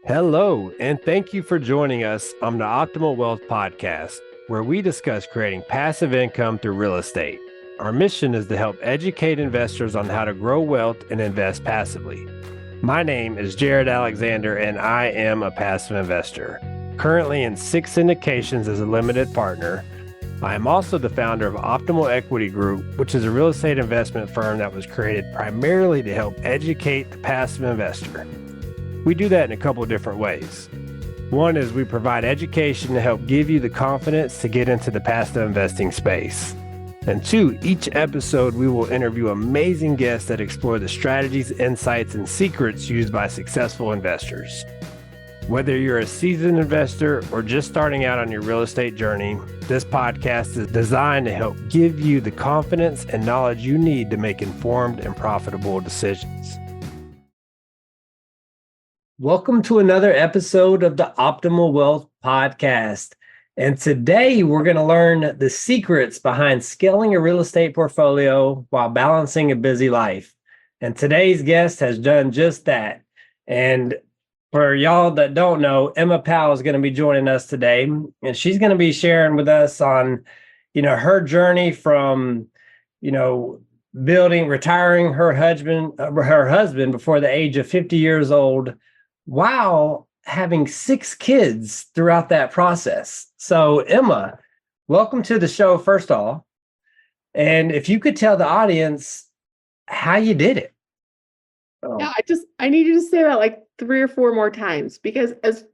Hello, and thank you for joining us on the Optimal Wealth Podcast, where we discuss creating passive income through real estate. Our mission is to help educate investors on how to grow wealth and invest passively. My name is Jared Alexander, and I am a passive investor, currently in 6 syndications as a limited partner. I am also the founder of Optimal Equity Group, which is a real estate investment firm that was created primarily to help educate the passive investor. We do that in a couple of different ways. One is we provide education to help give you the confidence to get into the passive investing space. And two, each episode we will interview amazing guests that explore the strategies, insights, and secrets used by successful investors. Whether you're a seasoned investor or just starting out on your real estate journey, this podcast is designed to help give you the confidence and knowledge you need to make informed and profitable decisions. Welcome to another episode of the Optimal Wealth Podcast. And today we're going to learn the secrets behind scaling a real estate portfolio while balancing a busy life. And today's guest has done just that. And for y'all that don't know, Emma Powell is going to be joining us today. And she's going to be sharing with us on, her journey from, retiring her husband before the age of 50 years old, while having 6 kids throughout that process. So Emma, welcome to the show, first of all. And if you could tell the audience how you did it. Yeah, I need you to say that like 3 or 4 more times, because as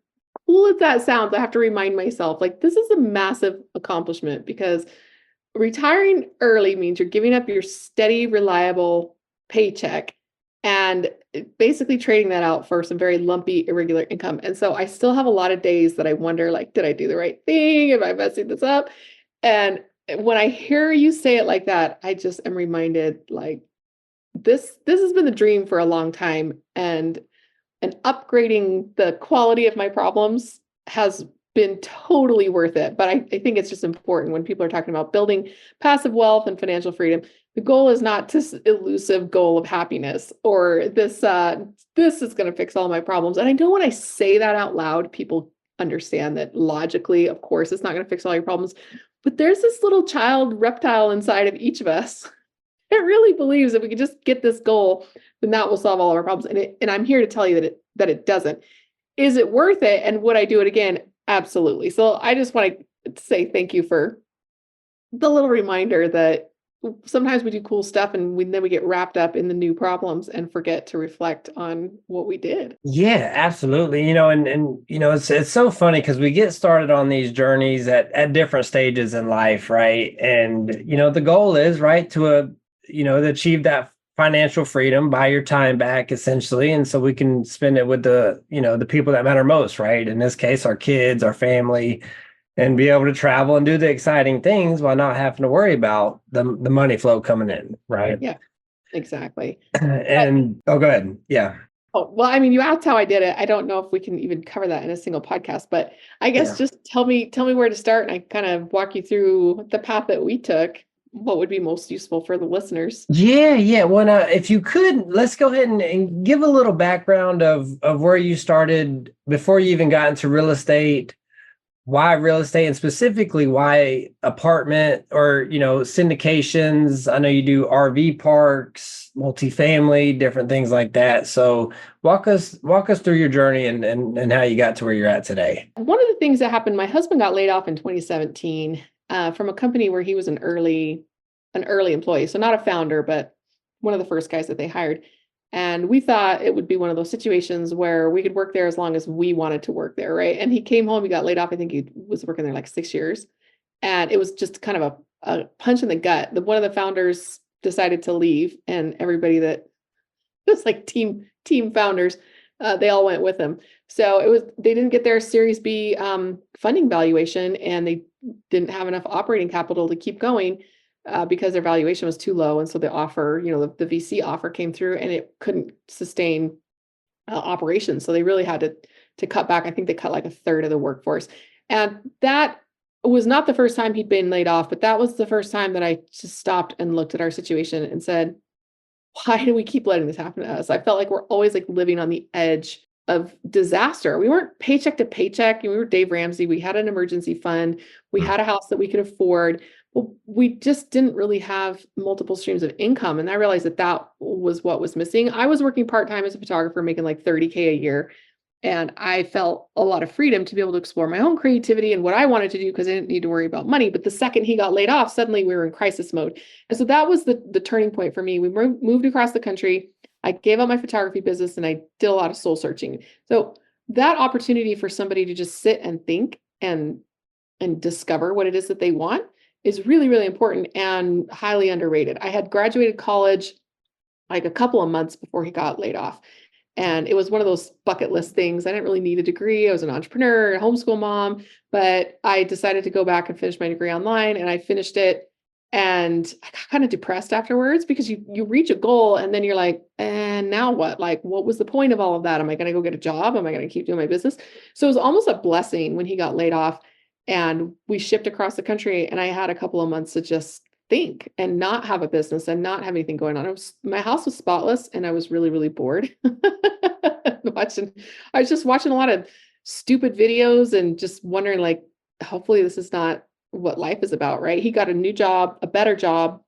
cool as that sounds, I have to remind myself, like, this is a massive accomplishment, because retiring early means you're giving up your steady, reliable paycheck and basically trading that out for some very lumpy, irregular income. And so I still have a lot of days that I wonder, like, did I do the right thing? Am I messing this up? And when I hear you say it like that, I just am reminded, like, this has been the dream for a long time, and upgrading the quality of my problems has been totally worth it. But I think it's just important when people are talking about building passive wealth and financial freedom. The goal is not this elusive goal of happiness, or this is going to fix all my problems. And I know when I say that out loud, people understand that logically, of course, it's not going to fix all your problems. But there's this little child reptile inside of each of us. It really believes if we could just get this goal, then that will solve all of our problems. And I'm here to tell you that it doesn't. Is it worth it? And would I do it again? Absolutely. So I just want to say thank you for the little reminder that sometimes we do cool stuff and then we get wrapped up in the new problems and forget to reflect on what we did. Yeah, absolutely. It's so funny because we get started on these journeys at different stages in life, right? And the goal is, right, to achieve that financial freedom, buy your time back, essentially, and so we can spend it with the people that matter most, right? In this case, our kids, our family, and be able to travel and do the exciting things while not having to worry about the money flow coming in, right? Yeah, exactly. And go ahead. Yeah. Oh, well, I mean, you asked how I did it. I don't know if we can even cover that in a single podcast, but I guess just tell me where to start, and I kind of walk you through the path that we took. What would be most useful for the listeners? Yeah. Well, if you could, let's go ahead and give a little background of where you started before you even got into real estate. Why real estate, and specifically why apartment or syndications? I know you do RV parks, multifamily, different things like that. So walk us through your journey and how you got to where you're at today. One of the things that happened, my husband got laid off in 2017 from a company where he was an early employee. So not a founder, but one of the first guys that they hired. And we thought it would be one of those situations where we could work there as long as we wanted to work there, right? And he came home, he got laid off. I think he was working there like 6 years. And it was just kind of a punch in the gut. One of the founders decided to leave, and everybody that was like team founders, they all went with him. So they didn't get their Series B funding valuation, and they didn't have enough operating capital to keep going. Because their valuation was too low. And so the offer, the VC offer came through, and it couldn't sustain operations. So they really had to cut back. I think they cut like 1/3 of the workforce. And that was not the first time he'd been laid off, but that was the first time that I just stopped and looked at our situation and said, why do we keep letting this happen to us? I felt like we're always like living on the edge of disaster. We weren't paycheck to paycheck. We were Dave Ramsey. We had an emergency fund. We had a house that we could afford. Well, we just didn't really have multiple streams of income. And I realized that that was what was missing. I was working part-time as a photographer, making like $30K a year. And I felt a lot of freedom to be able to explore my own creativity and what I wanted to do because I didn't need to worry about money. But the second he got laid off, suddenly we were in crisis mode. And so that was the turning point for me. We moved across the country. I gave up my photography business and I did a lot of soul searching. So that opportunity for somebody to just sit and think and discover what it is that they want is really, really important and highly underrated. I had graduated college like a couple of months before he got laid off. And it was one of those bucket list things. I didn't really need a degree. I was an entrepreneur, a homeschool mom, but I decided to go back and finish my degree online, and I finished it. And I got kind of depressed afterwards because you reach a goal and then you're like, and now what? Like, what was the point of all of that? Am I going to go get a job? Am I going to keep doing my business? So it was almost a blessing when he got laid off and we shipped across the country, and I had a couple of months to just think and not have a business and not have anything going on. My house was spotless and I was really, really bored. I was just watching a lot of stupid videos and just wondering, like, hopefully this is not what life is about, right? He got a new job, a better job,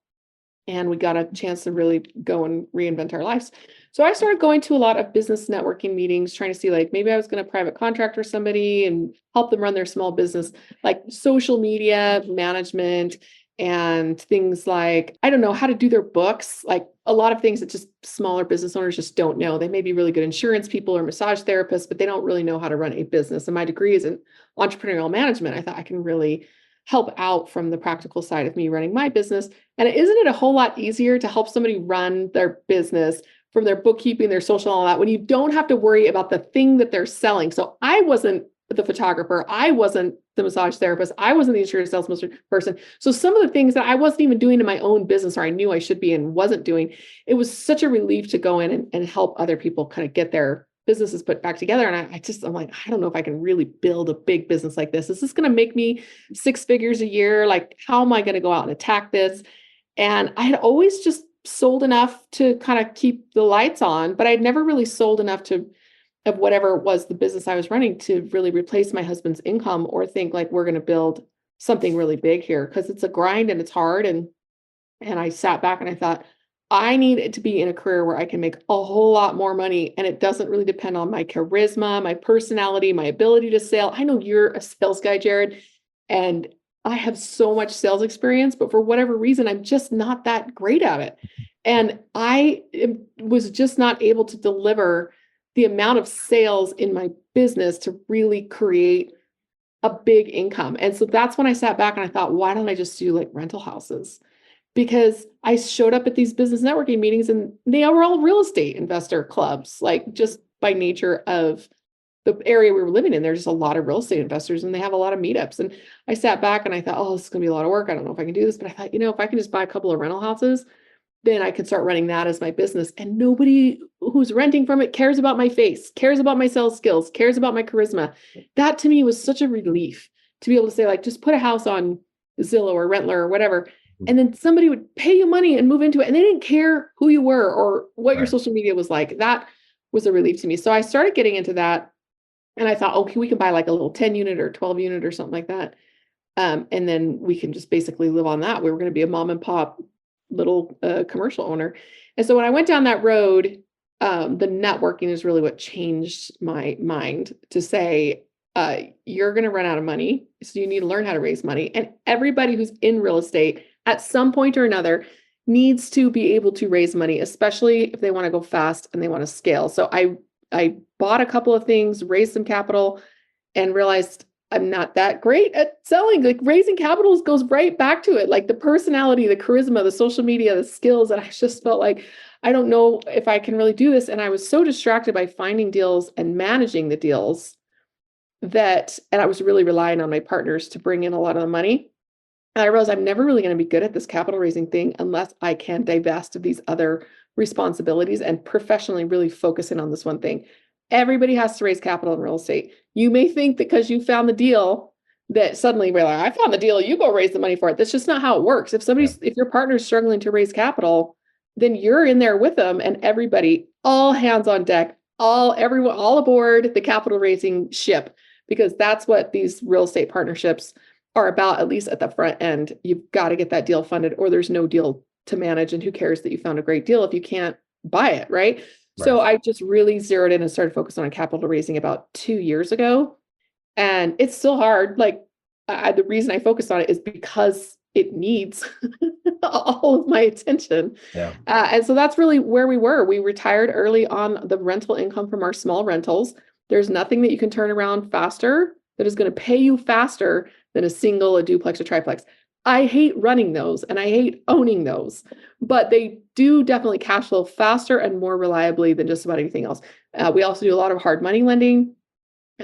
and we got a chance to really go and reinvent our lives. So I started going to a lot of business networking meetings, trying to see, like, maybe I was going to private contract for somebody and help them run their small business, like social media management and things like, I don't know, how to do their books, like a lot of things that just smaller business owners just don't know. They may be really good insurance people or massage therapists, but they don't really know how to run a business. And my degree is in entrepreneurial management. I thought I can really help out from the practical side of me running my business. And isn't it a whole lot easier to help somebody run their business from their bookkeeping, their social, and all that, when you don't have to worry about the thing that they're selling? So I wasn't the photographer. I wasn't the massage therapist. I wasn't the insurance salesperson. So some of the things that I wasn't even doing in my own business, or I knew I should be and wasn't doing, it was such a relief to go in and help other people kind of get their businesses put back together. And I'm like, I don't know if I can really build a big business like this. Is this going to make me 6 figures a year? Like, how am I going to go out and attack this? And I had always just sold enough to kind of keep the lights on, but I'd never really sold enough of whatever was the business I was running to really replace my husband's income or think like, we're going to build something really big here, because it's a grind and it's hard. And I sat back and I thought, I need it to be in a career where I can make a whole lot more money. And it doesn't really depend on my charisma, my personality, my ability to sell. I know you're a sales guy, Jared, and I have so much sales experience, but for whatever reason, I'm just not that great at it. And I was just not able to deliver the amount of sales in my business to really create a big income. And so that's when I sat back and I thought, why don't I just do like rental houses? Because I showed up at these business networking meetings and they were all real estate investor clubs, like just by nature of the area we were living in. There's just a lot of real estate investors and they have a lot of meetups. And I sat back and I thought, oh, this is going to be a lot of work. I don't know if I can do this. But I thought, if I can just buy a couple of rental houses, then I could start running that as my business. And nobody who's renting from it cares about my face, cares about my sales skills, cares about my charisma. That to me was such a relief to be able to say, like, just put a house on Zillow or Rentler or whatever. And then somebody would pay you money and move into it. And they didn't care who you were or what your social media was like. That was a relief to me. So I started getting into that. And I thought, okay, we can buy like a little 10 unit or 12 unit or something like that. And then we can just basically live on that. We were going to be a mom and pop little commercial owner. And so when I went down that road, the networking is really what changed my mind to say, you're going to run out of money. So you need to learn how to raise money. And everybody who's in real estate at some point or another needs to be able to raise money, especially if they want to go fast and they want to scale. So I bought a couple of things, raised some capital, and realized I'm not that great at selling. Like, raising capital goes right back to it. Like the personality, the charisma, the social media, the skills. And I just felt like, I don't know if I can really do this. And I was so distracted by finding deals and managing the deals and I was really relying on my partners to bring in a lot of the money. And I realized I'm never really going to be good at this capital raising thing unless I can divest of these other responsibilities and professionally really focus in on this one thing. Everybody has to raise capital in real estate. You may think that because you found the deal that suddenly we're like, I found the deal, you go raise the money for it. That's just not how it works. If your partner's struggling to raise capital, then you're in there with them, and everybody, all hands on deck, everyone, all aboard the capital raising ship, because that's what these real estate partnerships are about, at least at the front end. You've got to get that deal funded, or there's no deal to manage. And who cares that you found a great deal if you can't buy it, right? So I just really zeroed in and started focusing on capital raising about 2 years ago. And it's still hard. Like, the reason I focus on it is because it needs all of my attention. Yeah. And so that's really where we were. We retired early on the rental income from our small rentals. There's nothing that you can turn around faster that is going to pay you faster than a single, a duplex, or triplex. I hate running those and I hate owning those, but they do definitely cash flow faster and more reliably than just about anything else. We also do a lot of hard money lending,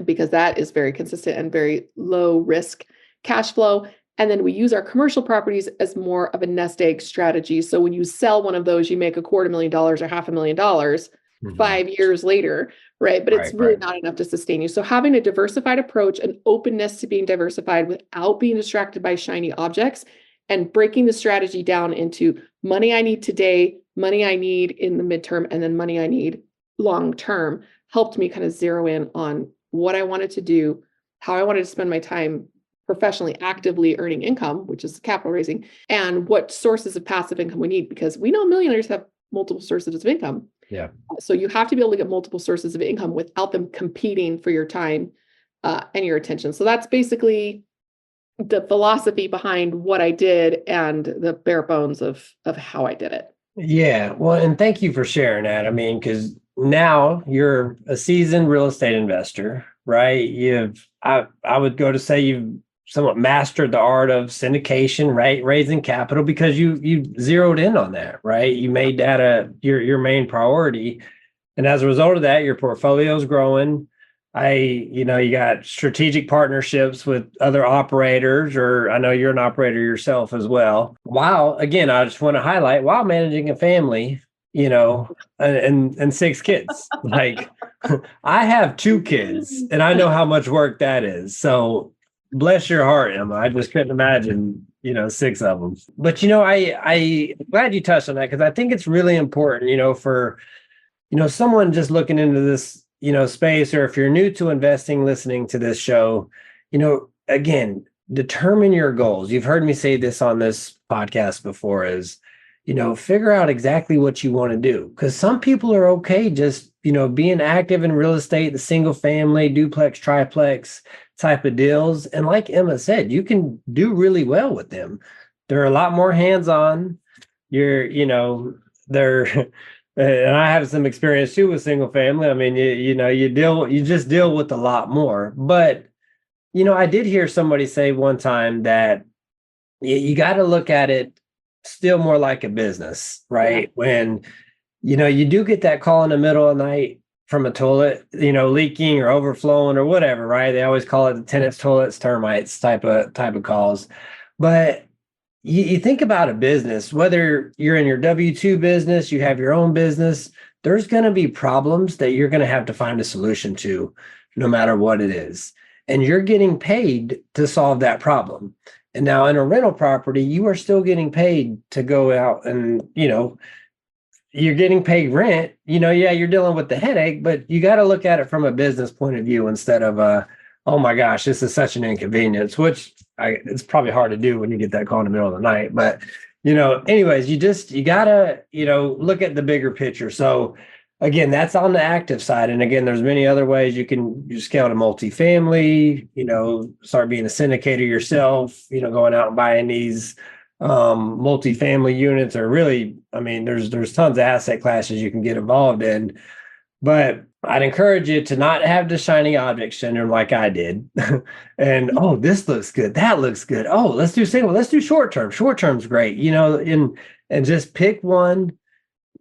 because that is very consistent and very low risk cash flow. And then we use our commercial properties as more of a nest egg strategy. So when you sell one of those, you make $250,000 or $500,000 5 years later, right? But it's really not enough to sustain you. So having a diversified approach and openness to being diversified without being distracted by shiny objects, and breaking the strategy down into money I need today, money I need in the midterm, and then money I need long term, helped me kind of zero in on what I wanted to do, how I wanted to spend my time professionally, actively earning income, which is capital raising, and what sources of passive income we need, because we know millionaires have multiple sources of income. Yeah. So you have to be able to get multiple sources of income without them competing for your time and your attention. So that's basically the philosophy behind what I did and the bare bones of how I did it. Yeah. Well, and thank you for sharing that. I mean, because now you're a seasoned real estate investor, right? I would go to say you've somewhat mastered the art of syndication, right? Raising capital, because you zeroed in on that, right? You made that your main priority. And as a result of that, your portfolio is growing. You got strategic partnerships with other operators, or I know you're an operator yourself as well. While, again, I just want to highlight, while managing a family, and 6 kids. Like, I have 2 kids and I know how much work that is. So bless your heart, Emma. I just couldn't imagine, 6 of them. But, I glad you touched on that, because I think it's really important, for, someone just looking into this, space, or if you're new to investing, listening to this show, again, determine your goals. You've heard me say this on this podcast before, is, figure out exactly what you want to do. Because some people are okay just, being active in real estate, the single family, duplex, triplex type of deals. And like Emma said, you can do really well with them. They're a lot more hands-on. They're and I have some experience too with single family. I mean, you just deal with a lot more. But, I did hear somebody say one time that you got to look at it still more like a business, right? Yeah. When, you do get that call in the middle of the night from a toilet, leaking or overflowing or whatever, right? They always call it the tenants, toilets, termites type of calls. But you think about a business, whether you're in your W-2 business, you have your own business, there's going to be problems that you're going to have to find a solution to, no matter what it is. And you're getting paid to solve that problem. And now in a rental property, you are still getting paid to go out and, you're getting paid rent. You're dealing with the headache, but you got to look at it from a business point of view instead of oh my gosh, this is such an inconvenience, which it's probably hard to do when you get that call in the middle of the night. But, anyways, you gotta, look at the bigger picture. So again, that's on the active side. And again, there's many other ways you scale to multifamily, start being a syndicator yourself, going out and buying these multifamily units, or really, I mean, there's tons of asset classes you can get involved in. But I'd encourage you to not have the shiny object syndrome like I did. And, oh, this looks good. That looks good. Oh, let's do single. Let's do short term. Short term's great, and just pick one,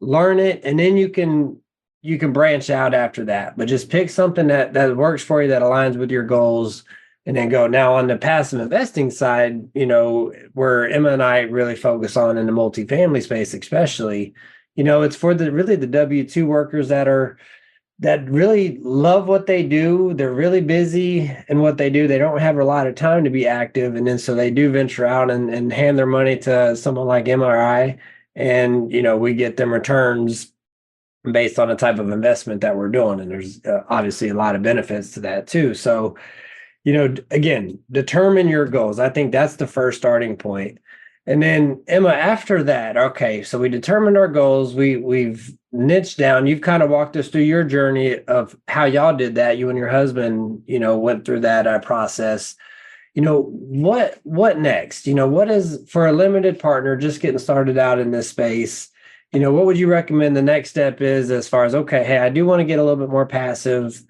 learn it, and then you can branch out after that. But just pick something that works for you, that aligns with your goals, and then go. Now, on the passive investing side, where Emma and I really focus on in the multifamily space, especially, it's for the W-2 workers that really love what they do. They're really busy in what they do. They don't have a lot of time to be active. And then so they do venture out and hand their money to someone like Emma or I. And, we get them returns based on the type of investment that we're doing. And there's obviously a lot of benefits to that too. So, again, determine your goals. I think that's the first starting point. And then Emma, after that, okay, so we determined our goals. We've niched down. You've kind of walked us through your journey of how y'all did that. You and your husband, went through that process. What next? What is, for a limited partner just getting started out in this space? What would you recommend the next step is, as far as, okay, hey, I do want to get a little bit more passive.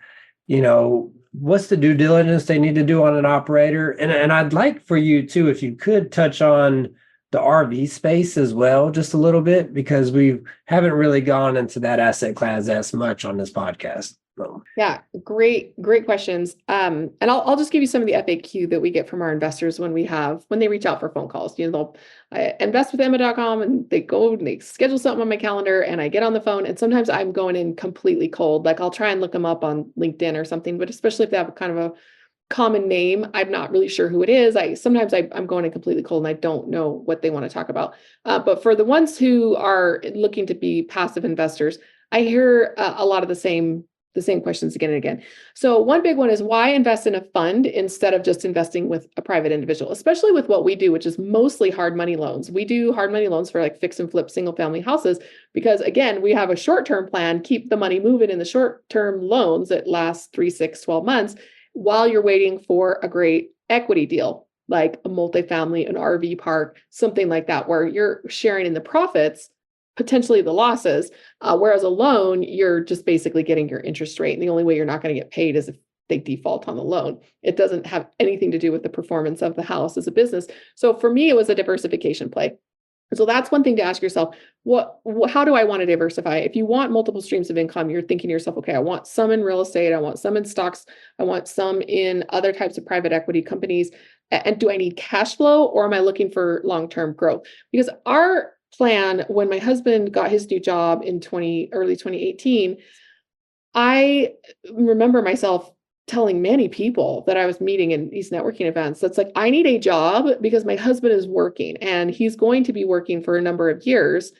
What's the due diligence they need to do on an operator? And I'd like for you too, if you could touch on the RV space as well, just a little bit, because we haven't really gone into that asset class as much on this podcast. So. Yeah, great questions. And I'll just give you some of the FAQ that we get from our investors when they reach out for phone calls. They'll investwithemma.com and they go and they schedule something on my calendar and I get on the phone, and sometimes I'm going in completely cold. Like I'll try and look them up on LinkedIn or something, but especially if they have kind of a common name, I'm not really sure who it is. I'm going in completely cold and I don't know what they want to talk about. But for the ones who are looking to be passive investors, I hear a lot of the same questions again and again. So one big one is, why invest in a fund instead of just investing with a private individual, especially with what we do, which is mostly hard money loans. We do hard money loans for like fix and flip single family houses, because again, we have a short-term plan, keep the money moving in the short-term loans that last 3, 6, 12 months while you're waiting for a great equity deal, like a multifamily, an RV park, something like that, where you're sharing in the profits, potentially the losses, whereas a loan, you're just basically getting your interest rate. And the only way you're not going to get paid is if they default on the loan. It doesn't have anything to do with the performance of the house as a business. So for me, it was a diversification play. So that's one thing to ask yourself, how do I want to diversify? If you want multiple streams of income, you're thinking to yourself, okay, I want some in real estate, I want some in stocks, I want some in other types of private equity companies. And do I need cash flow, or am I looking for long-term growth? Because our plan, when my husband got his new job in early 2018, I remember myself telling many people that I was meeting in these networking events, that's like, I need a job because my husband is working and he's going to be working for a number of years.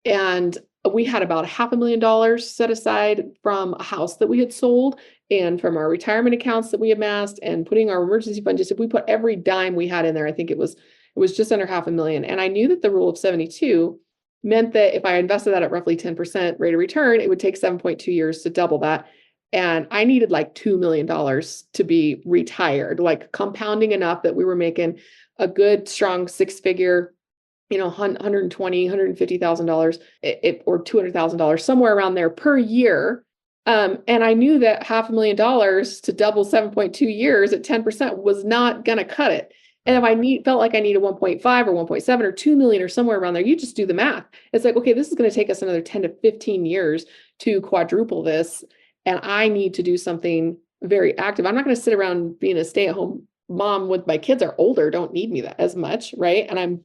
And we had about $500,000 set aside from a house that we had sold and from our retirement accounts that we amassed, and putting our emergency fund. Just if we put every dime we had in there, I think it was just under $500,000. And I knew that the rule of 72 meant that if I invested that at roughly 10% rate of return, it would take 7.2 years to double that. And I needed like $2 million to be retired, like compounding enough that we were making a good, strong six-figure, $120,000, $150,000 or $200,000, somewhere around there per year. And I knew that $500,000 to double 7.2 years at 10% was not going to cut it. And if I felt like I needed 1.5 or 1.7 or 2 million or somewhere around there, you just do the math. It's like, okay, this is going to take us another 10 to 15 years to quadruple this. And I need to do something very active. I'm not going to sit around being a stay-at-home mom with my kids are older, don't need me that as much, right? And I'm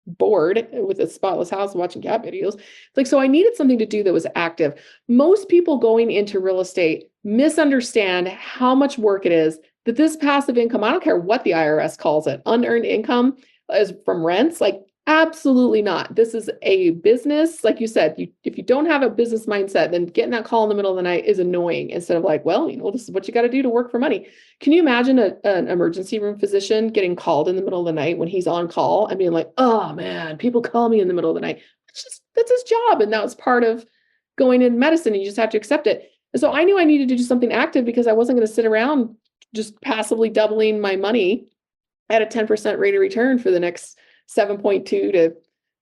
bored with a spotless house watching cat videos. It's like, so I needed something to do that was active. Most people going into real estate misunderstand how much work it is that this passive income, I don't care what the IRS calls it, unearned income is from rents, like absolutely not. This is a business. Like you said, if you don't have a business mindset, then getting that call in the middle of the night is annoying, instead of like, well, this is what you got to do to work for money. Can you imagine an emergency room physician getting called in the middle of the night when he's on call and being like, oh man, people call me in the middle of the night. That's his job. And that was part of going in medicine. And you just have to accept it. And so I knew I needed to do something active, because I wasn't going to sit around just passively doubling my money at a 10% rate of return for the next 7.2 to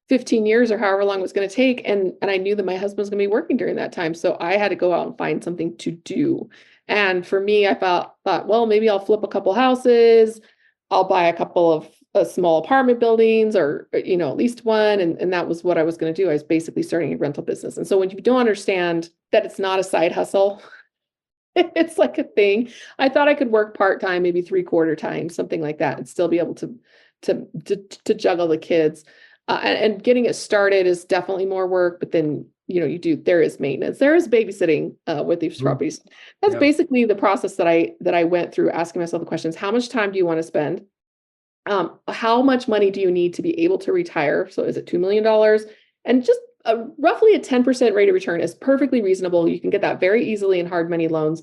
15 years or however long it was going to take. And I knew that my husband was going to be working during that time. So I had to go out and find something to do. And for me, I thought, well, maybe I'll flip a couple houses. I'll buy a couple of small apartment buildings, or, at least one. And that was what I was going to do. I was basically starting a rental business. And so when you don't understand that it's not a side hustle, it's like a thing. I thought I could work part-time, maybe 3/4 time, something like that, and still be able to juggle the kids. And getting it started is definitely more work, but then, there is maintenance, there is babysitting with these properties. That's basically the process that I went through, asking myself the questions: how much time do you want to spend? How much money do you need to be able to retire? So is it $2 million? And just roughly a 10% rate of return is perfectly reasonable. You can get that very easily in hard money loans.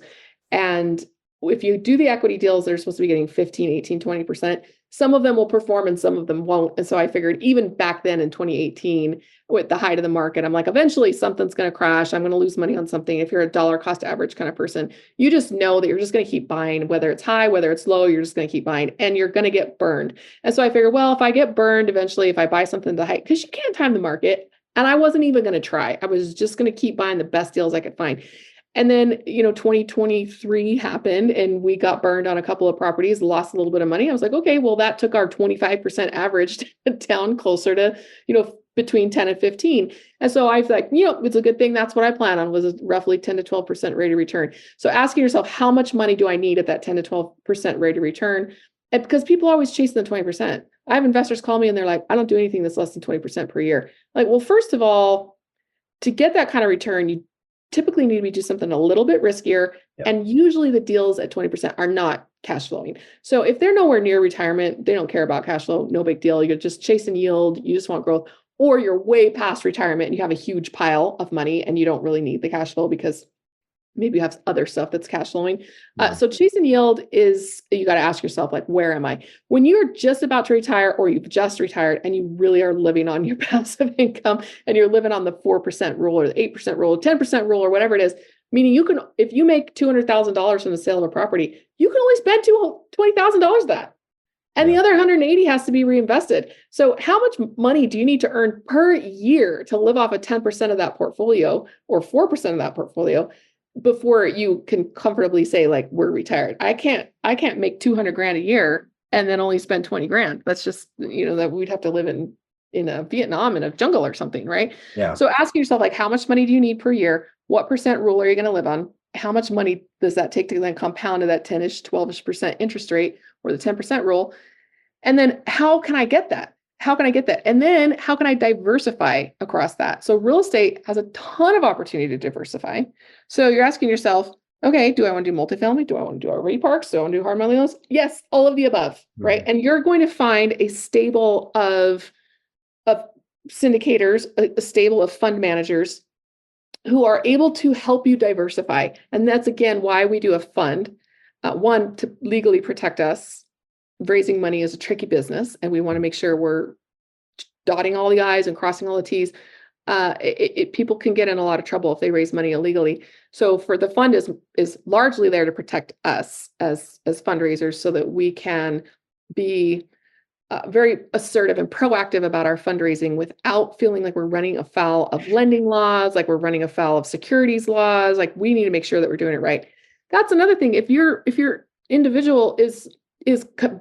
And if you do the equity deals, they're supposed to be getting 15, 18, 20%. Some of them will perform and some of them won't. And so I figured even back then in 2018, with the height of the market, I'm like, eventually something's going to crash. I'm going to lose money on something. If you're a dollar cost average kind of person, you just know that you're just going to keep buying, whether it's high, whether it's low, you're just going to keep buying and you're going to get burned. And so I figured, well, if I get burned eventually, if I buy something at the height, because you can't time the market. And I wasn't even going to try. I was just going to keep buying the best deals I could find. And then, 2023 happened and we got burned on a couple of properties, lost a little bit of money. I was like, okay, well, that took our 25% average down closer to, between 10 and 15. And so I was like, it's a good thing. That's what I plan on, was a roughly 10 to 12% rate of return. So asking yourself, how much money do I need at that 10 to 12% rate of return? And because people always chase the 20%. I have investors call me and they're like, I don't do anything that's less than 20% per year. Like, well, first of all, to get that kind of return, you typically need to do something a little bit riskier. Yep. And usually the deals at 20% are not cash flowing. So if they're nowhere near retirement, they don't care about cash flow, no big deal. You're just chasing yield, you just want growth, or you're way past retirement and you have a huge pile of money and you don't really need the cash flow because maybe you have other stuff that's cash flowing. So chasing yield is, you got to ask yourself, like, where am I? When you're just about to retire or you've just retired and you really are living on your passive income and you're living on the 4% rule or the 8% rule, 10% rule or whatever it is, meaning you can, if you make $200,000 from the sale of a property, you can only spend $20,000 of that. And the other 180 has to be reinvested. So how much money do you need to earn per year to live off of 10% of that portfolio or 4% of that portfolio before you can comfortably say, like, we're retired? I can't make 200 grand a year and then only spend 20 grand. That's just, that we'd have to live in a Vietnam in a jungle or something, right? Yeah. So asking yourself, like, how much money do you need per year? What percent rule are you going to live on? How much money does that take to then compound to that 10-ish, 12-ish% interest rate or the 10% rule? And then how can I get that? How can I get that? And then how can I diversify across that? So real estate has a ton of opportunity to diversify. So you're asking yourself, okay, do I want to do multifamily? Do I want to do RV parks? Do I want to do hard money loans? Yes, all of the above, right? And you're going to find a stable of syndicators, a stable of fund managers who are able to help you diversify. And that's, again, why we do a fund. One, to legally protect us. Raising money is a tricky business, and we want to make sure we're dotting all the I's and crossing all the T's. People can get in a lot of trouble if they raise money illegally. So for the fund is largely there to protect us as fundraisers, so that we can be very assertive and proactive about our fundraising without feeling like we're running afoul of lending laws, like we're running afoul of securities laws. Like, we need to make sure that we're doing it right. That's another thing. If your individual is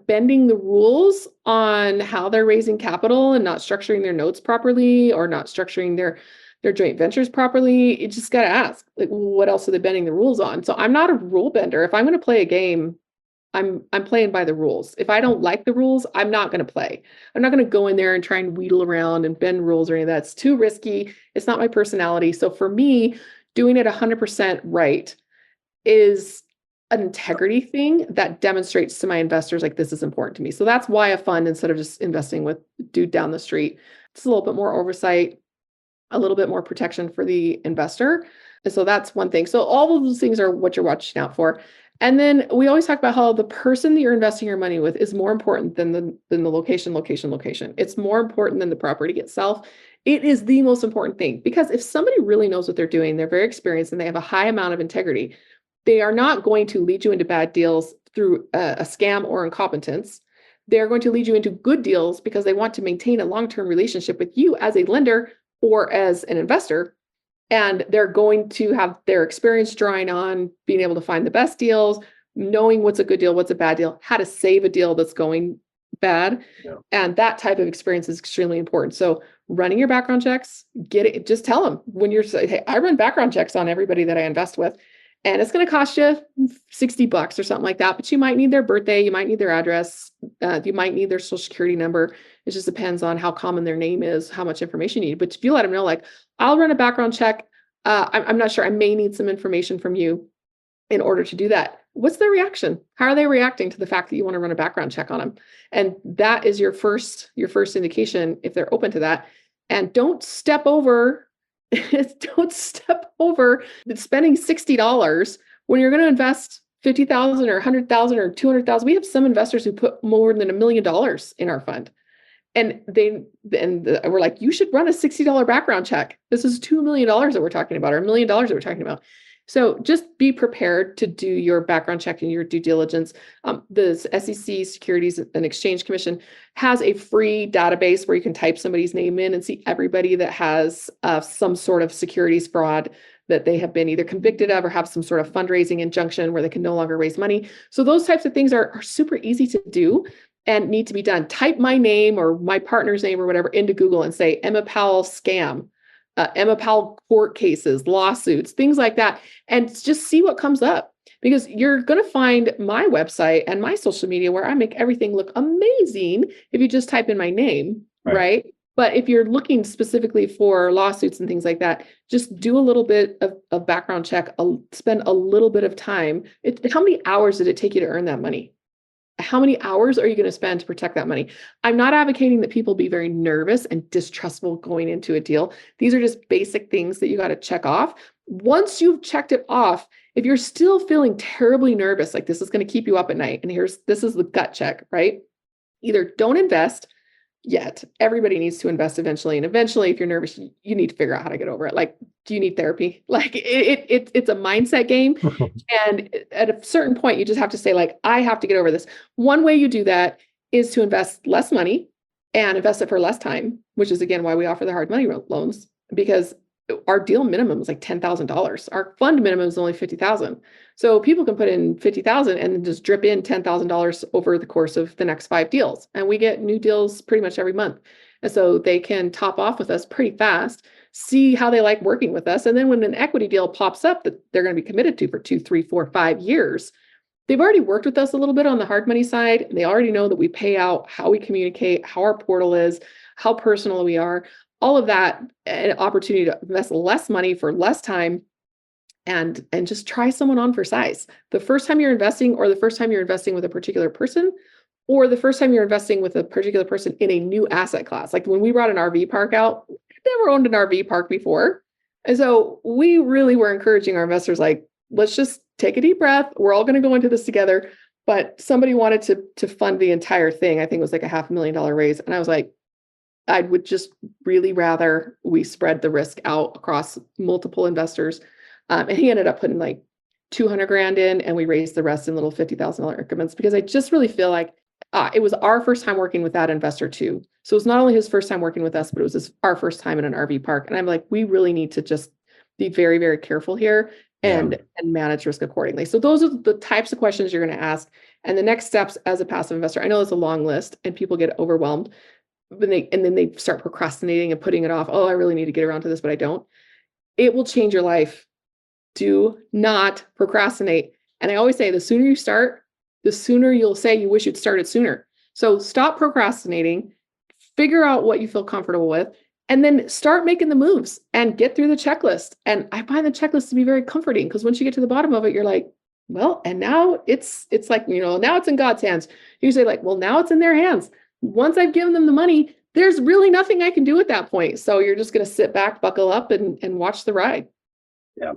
bending the rules on how they're raising capital and not structuring their notes properly or not structuring their joint ventures properly, you just got to ask, like, what else are they bending the rules on? So I'm not a rule bender. If I'm going to play a game, I'm playing by the rules. If I don't like the rules, I'm not going to play. I'm not going to go in there and try and wheedle around and bend rules or any of that. It's too risky. It's not my personality. So for me, doing it 100% right is an integrity thing that demonstrates to my investors, like, this is important to me. So that's why a fund, instead of just investing with dude down the street, it's a little bit more oversight, a little bit more protection for the investor. And so that's one thing. So all of those things are what you're watching out for. And then we always talk about how the person that you're investing your money with is more important than the location. It's more important than the property itself. It is the most important thing, because if somebody really knows what they're doing, they're very experienced and they have a high amount of integrity, they are not going to lead you into bad deals through a scam or incompetence. They're going to lead you into good deals because they want to maintain a long-term relationship with you as a lender or as an investor. And they're going to have their experience drawing on being able to find the best deals, knowing what's a good deal, what's a bad deal, how to save a deal that's going bad. Yeah. And that type of experience is extremely important. So running your background checks, just tell them when you're saying, hey, I run background checks on everybody that I invest with. And it's going to cost you $60 or something like that, but you might need their birthday, you might need their address, you might need their social security number. It just depends on how common their name is, how much information you need. But if you let them know, like, I'll run a background check, I'm not sure, I may need some information from you in order to do that. What's their reaction? How are they reacting to the fact that you want to run a background check on them? And that is your first indication if they're open to that. And don't step over don't step over spending $60 when you're going to invest 50,000 or 100,000 or 200,000. We have some investors who put more than $1 million in our fund. And we're like, you should run a $60 background check. This is $2 million that we're talking about, or $1 million that we're talking about. So just be prepared to do your background check and your due diligence. The SEC, Securities and Exchange Commission, has a free database where you can type somebody's name in and see everybody that has some sort of securities fraud that they have been either convicted of or have some sort of fundraising injunction where they can no longer raise money. So those types of things are super easy to do and need to be done. Type my name or my partner's name or whatever into Google and say Emma Powell scam, Emma Powell court cases, lawsuits, things like that, and just see what comes up. Because you're going to find my website and my social media where I make everything look amazing if you just type in my name, right? But if you're looking specifically for lawsuits and things like that, just do a little bit of background check, spend a little bit of time. How many hours did it take you to earn that money? How many hours are you going to spend to protect that money? I'm not advocating that people be very nervous and distrustful going into a deal. These are just basic things that you got to check off. Once you've checked it off, if you're still feeling terribly nervous, like this is going to keep you up at night, and this is the gut check, right? Either don't invest yet. Everybody needs to invest eventually. And eventually, if you're nervous, you need to figure out how to get over it. Like, do you need therapy? Like it's a mindset game. And at a certain point, you just have to say, like, I have to get over this. One way you do that is to invest less money and invest it for less time, which is, again, why we offer the hard money loans, because our deal minimum is like $10,000. Our fund minimum is only $50,000. So people can put in $50,000 and then just drip in $10,000 over the course of the next 5 deals. And we get new deals pretty much every month. And so they can top off with us pretty fast, see how they like working with us. And then when an equity deal pops up that they're going to be committed to for 2, 3, 4, 5 years, they've already worked with us a little bit on the hard money side. And they already know that we pay out, how we communicate, how our portal is, how personal we are. All of that, an opportunity to invest less money for less time and just try someone on for size. The first time you're investing, or the first time you're investing with a particular person, or the first time you're investing with a particular person in a new asset class. Like when we brought an RV park out, we never owned an RV park before. And so we really were encouraging our investors, like, let's just take a deep breath. We're all going to go into this together. But somebody wanted to fund the entire thing. I think it was like a $500,000 raise. And I was like, I would just really rather we spread the risk out across multiple investors. And he ended up putting like 200 grand in, and we raised the rest in little $50,000 increments, because I just really feel like it was our first time working with that investor too. So it's not only his first time working with us, but it was our first time in an RV park. And I'm like, we really need to just be very, very careful here and manage risk accordingly. So those are the types of questions you're going to ask. And the next steps as a passive investor, I know it's a long list and people get overwhelmed. And then they start procrastinating and putting it off. Oh, I really need to get around to this, but I don't. It will change your life. Do not procrastinate. And I always say, the sooner you start, the sooner you'll say you wish you'd started sooner. So stop procrastinating, figure out what you feel comfortable with, and then start making the moves and get through the checklist. And I find the checklist to be very comforting, because once you get to the bottom of it, you're like, well, and now it's like, now it's in God's hands. You say, like, well, now it's in their hands. Once I've given them the money, there's really nothing I can do at that point. So you're just going to sit back, buckle up, and watch the ride. Yeah.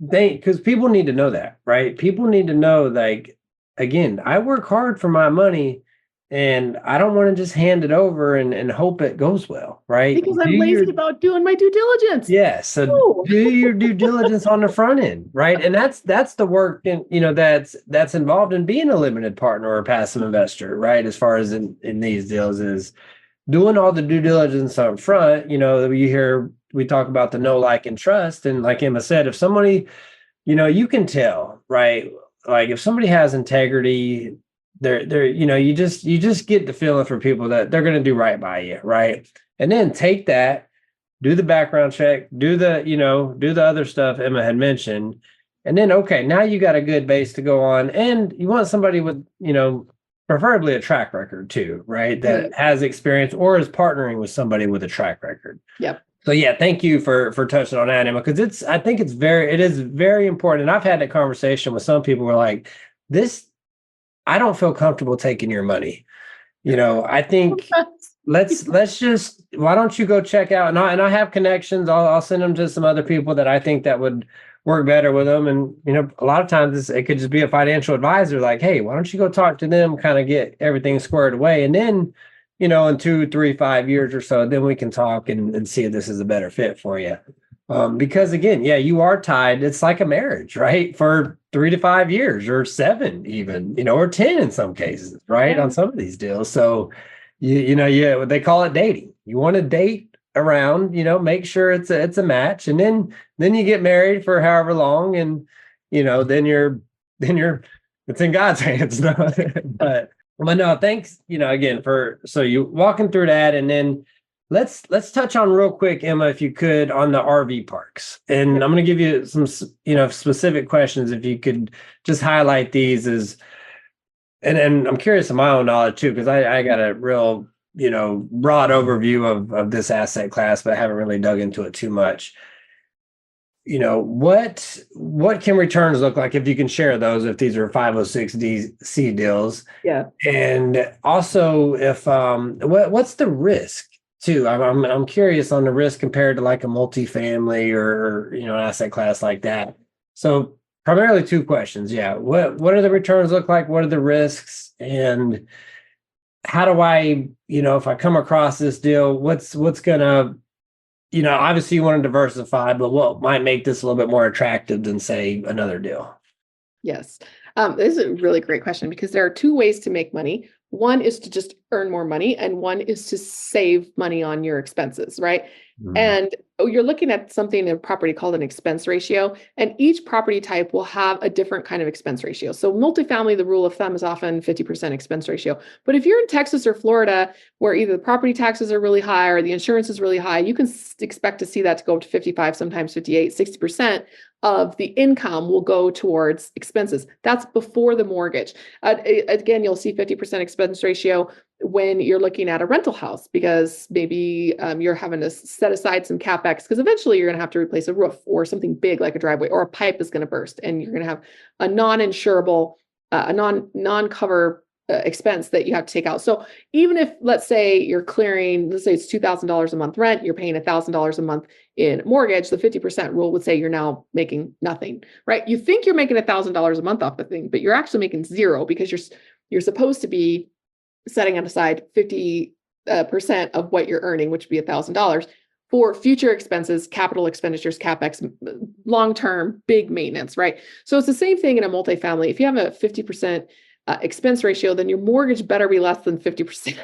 Because people need to know that, right? People need to know, like, again, I work hard for my money, and I don't want to just hand it over and hope it goes well, right? Because I'm lazy about doing my due diligence. Yeah. So do your due diligence on the front end, right? And that's the work, that's involved in being a limited partner or a passive investor, right? As far as in these deals, is doing all the due diligence up front. We talk about the know, like, and trust. And like Emma said, if somebody, you can tell, right? Like if somebody has integrity, they're you just get the feeling for people that they're going to do right by you, right? And then take that, do the background check, do the other stuff Emma had mentioned. And then, okay, now you got a good base to go on. And you want somebody with, preferably a track record too, right? That has experience or is partnering with somebody with a track record. Yep. So yeah, thank you for touching on that, Emma, because I think it is very important. And I've had that conversation with some people who are like, I don't feel comfortable taking your money. I think let's just, why don't you go check out, and I have connections. I'll send them to some other people that I think that would work better with them. And a lot of times it could just be a financial advisor, like, hey, why don't you go talk to them, kind of get everything squared away, and then in 2, 3, 5 years or so, then we can talk and see if this is a better fit for you. Because again, yeah, you are tied. It's like a marriage, right? For 3 to 5 years, or 7 even, or 10 in some cases, right? Yeah. On some of these deals. So yeah, they call it dating. You want to date around, make sure it's a match, and then you get married for however long, and then you're it's in God's hands. No, but no, thanks, again, for so you walking through that. And then let's touch on real quick, Emma, if you could, on the RV parks. And I'm going to give you some specific questions, if you could just highlight these as. And I'm curious of my own knowledge too, because I got a real, broad overview of this asset class, but I haven't really dug into it too much. What can returns look like, if you can share those, if these are 506(c) deals? Yeah. And also, if what's the risk too? I'm curious on the risk compared to like a multifamily or an asset class like that. So primarily 2 questions. Yeah. What do the returns look like? What are the risks? And how do I, if I come across this deal, what's gonna, obviously you want to diversify, but what might make this a little bit more attractive than, say, another deal? Yes. This is a really great question, because there are 2 ways to make money. One is to just earn more money, and one is to save money on your expenses, right? And you're looking at something in property called an expense ratio, and each property type will have a different kind of expense ratio. So multifamily, the rule of thumb is often 50% expense ratio. But if you're in Texas or Florida, where either the property taxes are really high or the insurance is really high, you can expect to see that to go up to 55, sometimes 58, 60% of the income will go towards expenses. That's before the mortgage. Again, you'll see 50% expense ratio when you're looking at a rental house, because maybe you're having to set aside some CapEx, because eventually you're going to have to replace a roof or something big like a driveway, or a pipe is going to burst, and you're going to have a non-insurable, a non-cover expense that you have to take out. So even if, let's say you're clearing, let's say it's $2,000 a month rent, you're paying $1,000 a month in mortgage, the 50% rule would say you're now making nothing, right? You think you're making $1,000 a month off the thing, but you're actually making zero, because you're supposed to be setting aside 50% of what you're earning, which would be $1,000 for future expenses, capital expenditures, CapEx, long-term, big maintenance, right? So it's the same thing in a multifamily. If you have a 50% expense ratio, then your mortgage better be less than 50%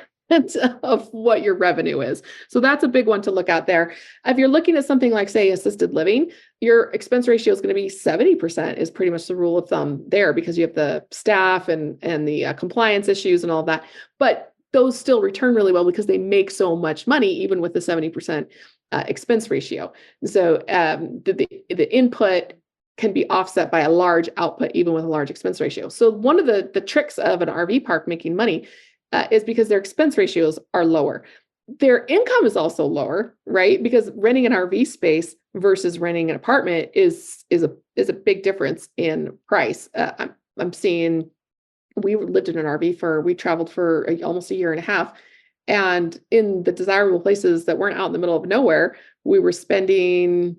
of what your revenue is. So that's a big one to look at there. If you're looking at something like, say, assisted living, your expense ratio is going to be 70% is pretty much the rule of thumb there, because you have the staff and the compliance issues and all that. But those still return really well, because they make so much money, even with the 70% expense ratio. So the input can be offset by a large output, even with a large expense ratio. So one of the tricks of an RV park making money is because their expense ratios are lower. Their income is also lower, right? Because renting an RV space versus renting an apartment is a big difference in price. I'm seeing, we lived in an RV we traveled for almost a year and a half. And in the desirable places that weren't out in the middle of nowhere, we were spending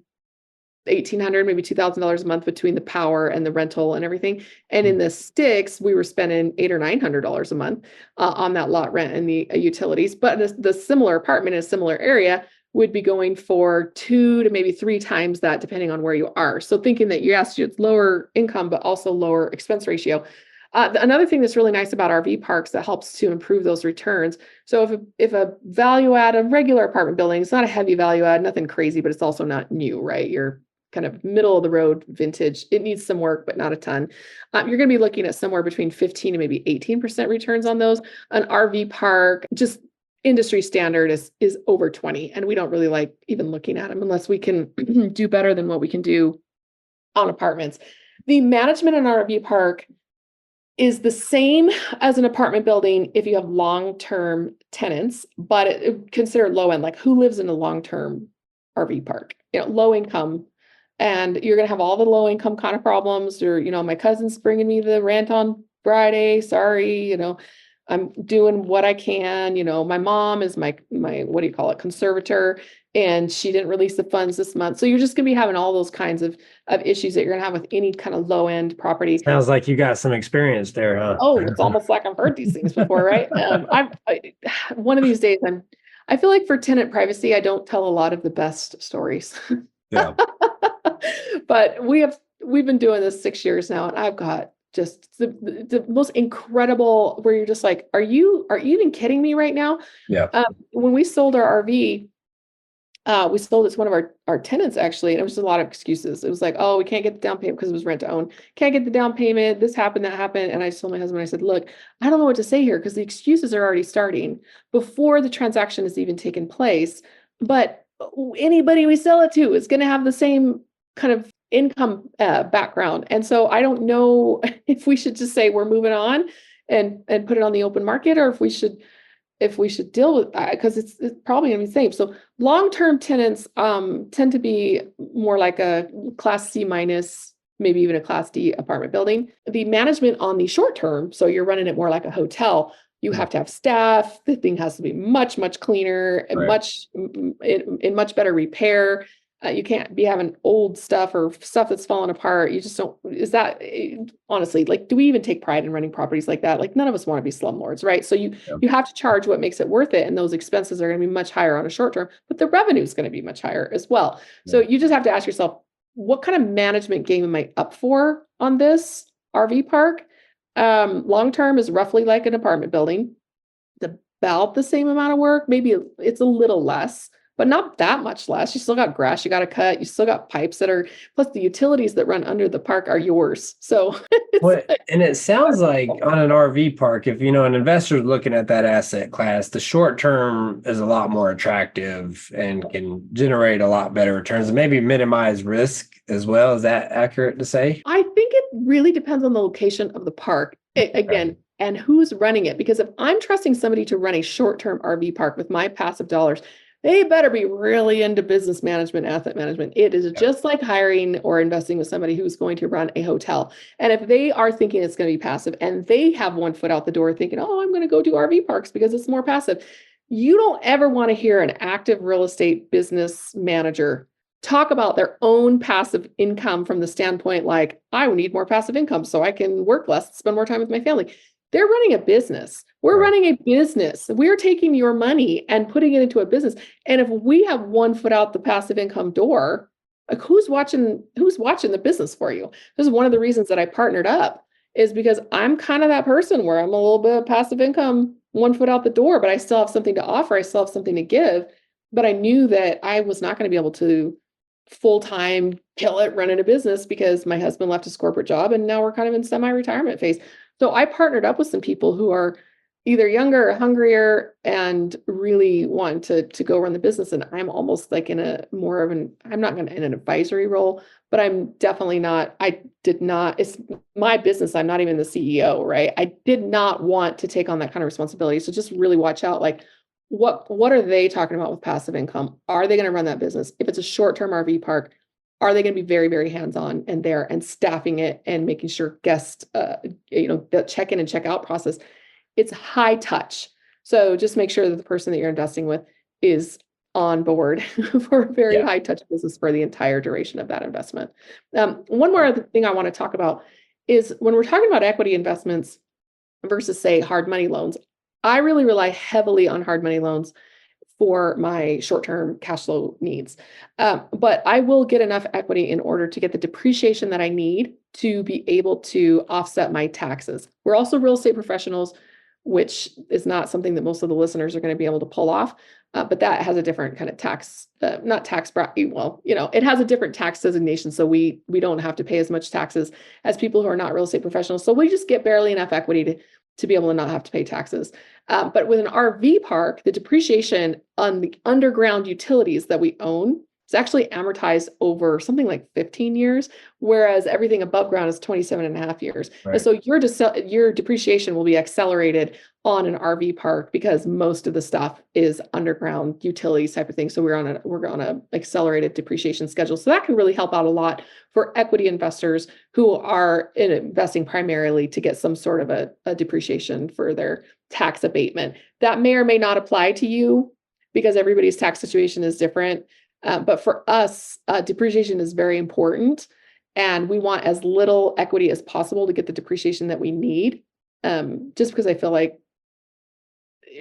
$1,800, maybe $2,000 a month between the power and the rental and everything. And in the sticks, we were spending $800 or $900 a month on that lot rent and the utilities. But the similar apartment in a similar area would be going for 2 to maybe 3 times that, depending on where you are. So thinking that it's lower income, but also lower expense ratio. Another thing that's really nice about RV parks that helps to improve those returns. So if a value add, a regular apartment building, it's not a heavy value add, nothing crazy, but it's also not new, right? You're kind of middle of the road vintage. It needs some work, but not a ton. You're going to be looking at somewhere between 15 to maybe 18% returns on those. An RV park, just industry standard, is over 20. And we don't really like even looking at them unless we can do better than what we can do on apartments. The management in an RV park is the same as an apartment building if you have long-term tenants, but considered low end, like who lives in a long-term RV park, low income. And you're going to have all the low income kind of problems, or, my cousin's bringing me the rent on Friday. Sorry, I'm doing what I can. My mom is my what do you call it, conservator, and she didn't release the funds this month. So you're just going to be having all those kinds of issues that you're going to have with any kind of low end property. Sounds like you got some experience there, huh? Oh, it's almost like I've heard these things before, right? One of these days, I feel like for tenant privacy, I don't tell a lot of the best stories. Yeah. But we've been doing this 6 years now, and I've got just the most incredible, where you're just like, are you even kidding me right now? Yeah. When we sold our RV, we sold it to one of our tenants, actually, and it was just a lot of excuses. It was like, oh, we can't get the down payment because it was rent to own. Can't get the down payment. This happened, that happened. And I just told my husband, I said, look, I don't know what to say here because the excuses are already starting before the transaction has even taken place. But anybody we sell it to is going to have the same kind of income background. And so I don't know if we should just say we're moving on and put it on the open market, or if we should deal with that, because it's probably going to be safe. So long-term tenants tend to be more like a class C minus, maybe even a class D apartment building. The management on the short term, so you're running it more like a hotel. You have to have staff. The thing has to be much, much cleaner and in much better repair. You can't be having old stuff or stuff that's falling apart. You just don't, honestly, like, do we even take pride in running properties like that? Like, none of us want to be slumlords, right? So you have to charge what makes it worth it. And those expenses are going to be much higher on a short term, but the revenue is going to be much higher as well. Yeah. So you just have to ask yourself, what kind of management game am I up for on this RV park? Long-term is roughly like an apartment building. It's about the same amount of work. Maybe it's a little less, but not that much less. You still got grass you got to cut. You still got pipes plus the utilities that run under the park are yours. So, and it sounds like on an RV park, if an investor's looking at that asset class, the short term is a lot more attractive and can generate a lot better returns and maybe minimize risk as well. Is that accurate to say? I think it really depends on the location of the park. Again, and who's running it. Because if I'm trusting somebody to run a short-term RV park with my passive dollars, they better be really into business management, asset management. It is just like hiring or investing with somebody who's going to run a hotel. And if they are thinking it's going to be passive and they have one foot out the door thinking, oh, I'm going to go do RV parks because it's more passive, you don't ever want to hear an active real estate business manager talk about their own passive income from the standpoint like, I need more passive income so I can work less, spend more time with my family. They're running a business. We're running a business. We're taking your money and putting it into a business. And if we have one foot out the passive income door, like who's watching the business for you? This is one of the reasons that I partnered up, is because I'm kind of that person where I'm a little bit of passive income, one foot out the door, but I still have something to offer. I still have something to give. But I knew that I was not going to be able to full-time kill it running a business because my husband left his corporate job and now we're kind of in semi-retirement phase. So I partnered up with some people who are either younger or hungrier and really want to go run the business. And I'm almost like in a more of I'm not going to in an advisory role, but I'm definitely not, it's my business. I'm not even the CEO, right? I did not want to take on that kind of responsibility. So just really watch out, like, what are they talking about with passive income? Are they going to run that business? If it's a short-term RV park, are they going to be very, very hands-on and there and staffing it and making sure guests, the check-in and check-out process, it's high touch. So just make sure that the person that you're investing with is on board for a very high touch business for the entire duration of that investment. One more other thing I want to talk about is when we're talking about equity investments versus, say, hard money loans, I really rely heavily on hard money loans for my short-term cash flow needs. But I will get enough equity in order to get the depreciation that I need to be able to offset my taxes. We're also real estate professionals, which is not something that most of the listeners are going to be able to pull off. But that has a different kind of tax, not tax bracket. Well, it has a different tax designation. So we don't have to pay as much taxes as people who are not real estate professionals. So we just get barely enough equity to be able to not have to pay taxes. But with an RV park, the depreciation on the underground utilities that we own is actually amortized over something like 15 years, whereas everything above ground is 27 and a half years. Right. And so your depreciation will be accelerated on an RV park because most of the stuff is underground utilities type of thing. So we're on a accelerated depreciation schedule. So that can really help out a lot for equity investors who are investing primarily to get some sort of a depreciation for their tax abatement. That may or may not apply to you because everybody's tax situation is different. But for us, depreciation is very important. And we want as little equity as possible to get the depreciation that we need. Just because I feel like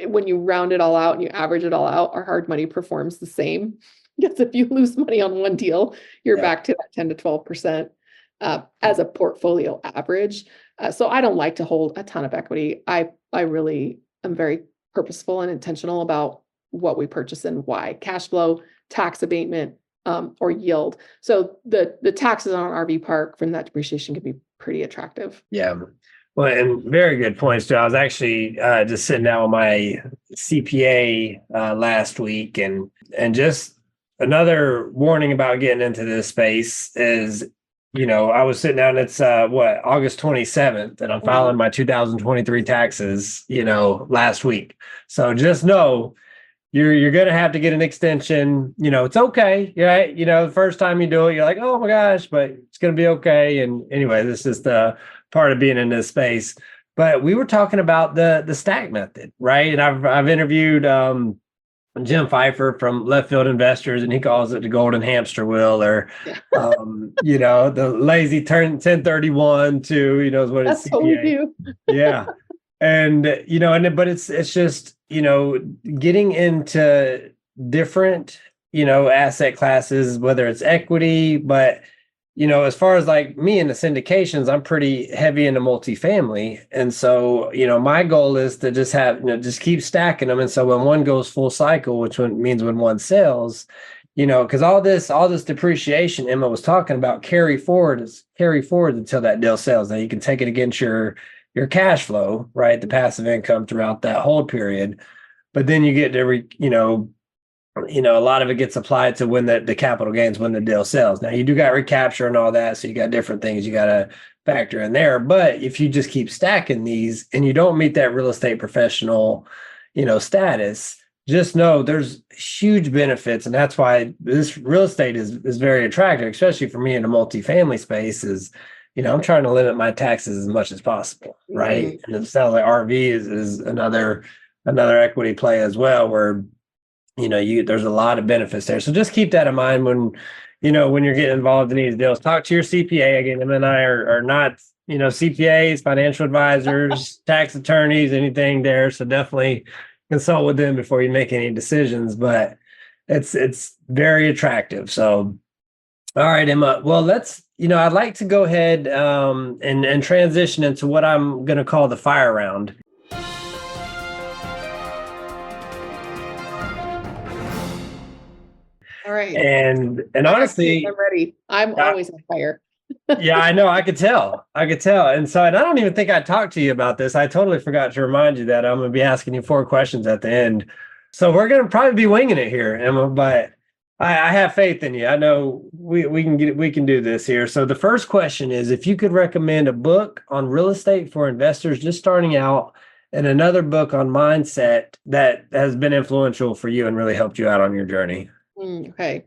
when you round it all out and you average it all out, our hard money performs the same. Because if you lose money on one deal, you're back to that 10 to 12% as a portfolio average. So I don't like to hold a ton of equity. I really am very purposeful and intentional about what we purchase and why. Cash flow, tax abatement, or yield. So the taxes on an RV park from that depreciation can be pretty attractive. Yeah. Well, and very good points too. I was actually just sitting down with my CPA last week, and just another warning about getting into this space is, I was sitting down. It's August 27th, and I'm filing my 2023 taxes, last week. So just know you're going to have to get an extension. It's okay. Right. The first time you do it, you're like, oh my gosh, but it's going to be okay. And anyway, this is the part of being in this space. But we were talking about the stack method, right? And I've interviewed Jim Pfeiffer from Left Field Investors, and he calls it the golden hamster wheel, or the lazy turn 1031 to, is what it's. That's what we do. Yeah. And, but it's just, getting into different, asset classes, whether it's equity, but, as far as like me and the syndications, I'm pretty heavy into multifamily. And so, my goal is to just have, just keep stacking them. And so when one goes full cycle, which means when one sells, because all this depreciation Emma was talking about carry forward until that deal sells. Now you can take it against your cash flow, right? The passive income throughout that hold period. But then you get to, a lot of it gets applied to when the capital gains, when the deal sells. Now you do got recapture and all that. So you got different things you got to factor in there. But if you just keep stacking these and you don't meet that real estate professional, status, just know there's huge benefits. And that's why this real estate is very attractive, especially for me in the multifamily space is, I'm trying to limit my taxes as much as possible, right? Mm-hmm. And it sounds like RV is another equity play as well, where there's a lot of benefits there. So just keep that in mind when you're getting involved in these deals. Talk to your CPA. Again, Em and I are not CPAs, financial advisors, tax attorneys, anything there. So definitely consult with them before you make any decisions. But it's very attractive. So all right, Emma. Well, I'd like to go ahead and transition into what I'm going to call the fire round. All right. And honestly, I'm ready. I'm always on fire. Yeah, I know. I could tell. And so, and I don't even think I talked to you about this. I totally forgot to remind you that I'm going to be asking you 4 questions at the end. So we're going to probably be winging it here, Emma, but I have faith in you. I know we can do this here. So the first question is, if you could recommend a book on real estate for investors just starting out, and another book on mindset that has been influential for you and really helped you out on your journey. Okay.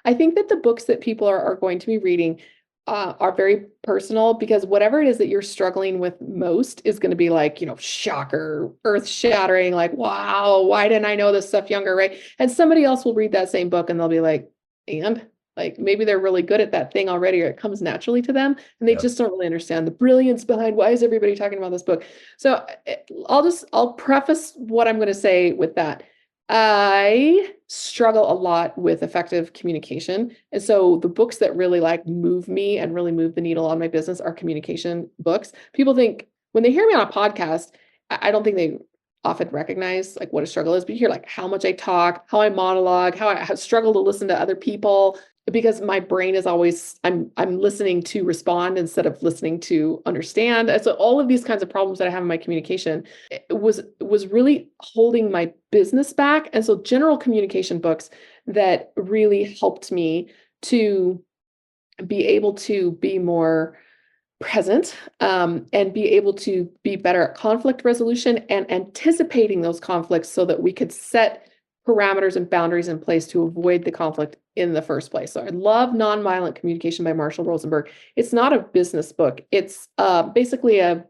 I think that the books that people are going to be reading are very personal, because whatever it is that you're struggling with most is going to be like, shocker, earth shattering, like, wow, why didn't I know this stuff younger, right? And somebody else will read that same book and they'll be like, and like, maybe they're really good at that thing already, or it comes naturally to them, and they just don't really understand the brilliance behind why is everybody talking about this book. So I'll preface what I'm going to say with that. I struggle a lot with effective communication. And so the books that really move me and really move the needle on my business are communication books. People think when they hear me on a podcast, I don't think they often recognize what a struggle is, but you hear how much I talk, how I monologue, how I struggle to listen to other people, because my brain is always, I'm listening to respond instead of listening to understand. And so all of these kinds of problems that I have in my communication was really holding my business back. And so general communication books that really helped me to be able to be more present, and be able to be better at conflict resolution and anticipating those conflicts so that we could set parameters and boundaries in place to avoid the conflict in the first place. So I love Nonviolent Communication by Marshall Rosenberg. It's not a business book. It's basically a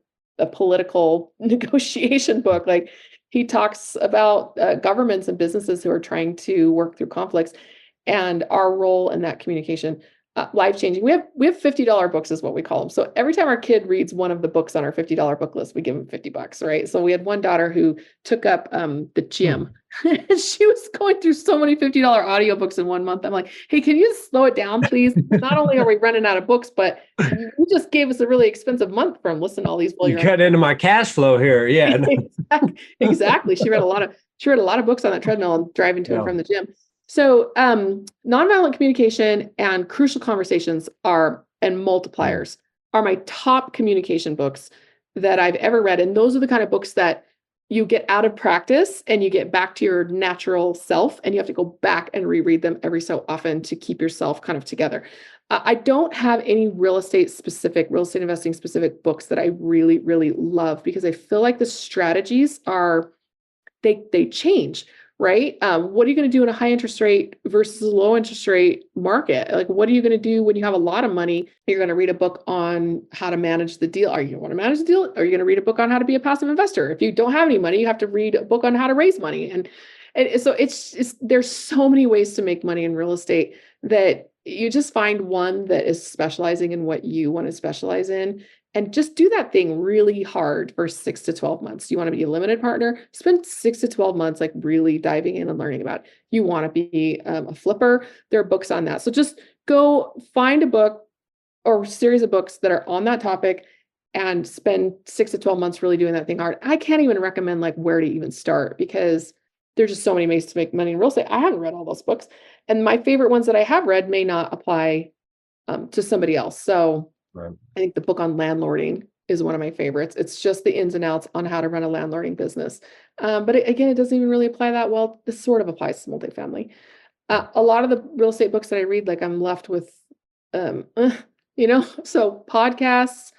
political negotiation book. Like, he talks about governments and businesses who are trying to work through conflicts and our role in that communication. Life-changing. We have $50 books is what we call them. So every time our kid reads one of the books on our $50 book list, we give them $50, right? So we had one daughter who took up the gym. And she was going through so many $50 audiobooks in 1 month. I'm like, hey, can you just slow it down, please? Not only are we running out of books, but you just gave us a really expensive month from listening to all these. You cut into my cash flow here. Yeah. Exactly. She read a lot of books on that treadmill and driving to and from the gym. So nonviolent communication and crucial conversations and multipliers are my top communication books that I've ever read. And those are the kind of books that you get out of practice and you get back to your natural self, and you have to go back and reread them every so often to keep yourself kind of together. I don't have any real estate investing specific books that I really, really love, because I feel like the strategies they change. Right? What are you going to do in a high interest rate versus a low interest rate market? Like, what are you going to do when you have a lot of money? You're going to read a book on how to manage the deal. Are you going to want to manage the deal? Are you going to read a book on how to be a passive investor? If you don't have any money, you have to read a book on how to raise money. And so it's there's so many ways to make money in real estate that you just find one that is specializing in what you want to specialize in. And just do that thing really hard for 6 to 12 months. You want to be a limited partner? Spend 6 to 12 months like really diving in and learning about it. You want to be a flipper? There are books on that. So just go find a book or series of books that are on that topic and spend 6 to 12 months really doing that thing hard. I can't even recommend like where to even start, because there's just so many ways to make money in real estate. I haven't read all those books. And my favorite ones that I have read may not apply to somebody else. So right. I think the book on landlording is one of my favorites. It's just the ins and outs on how to run a landlording business. But it doesn't even really apply that well. This sort of applies to multifamily. A lot of the real estate books that I read, like, I'm left with, so podcasts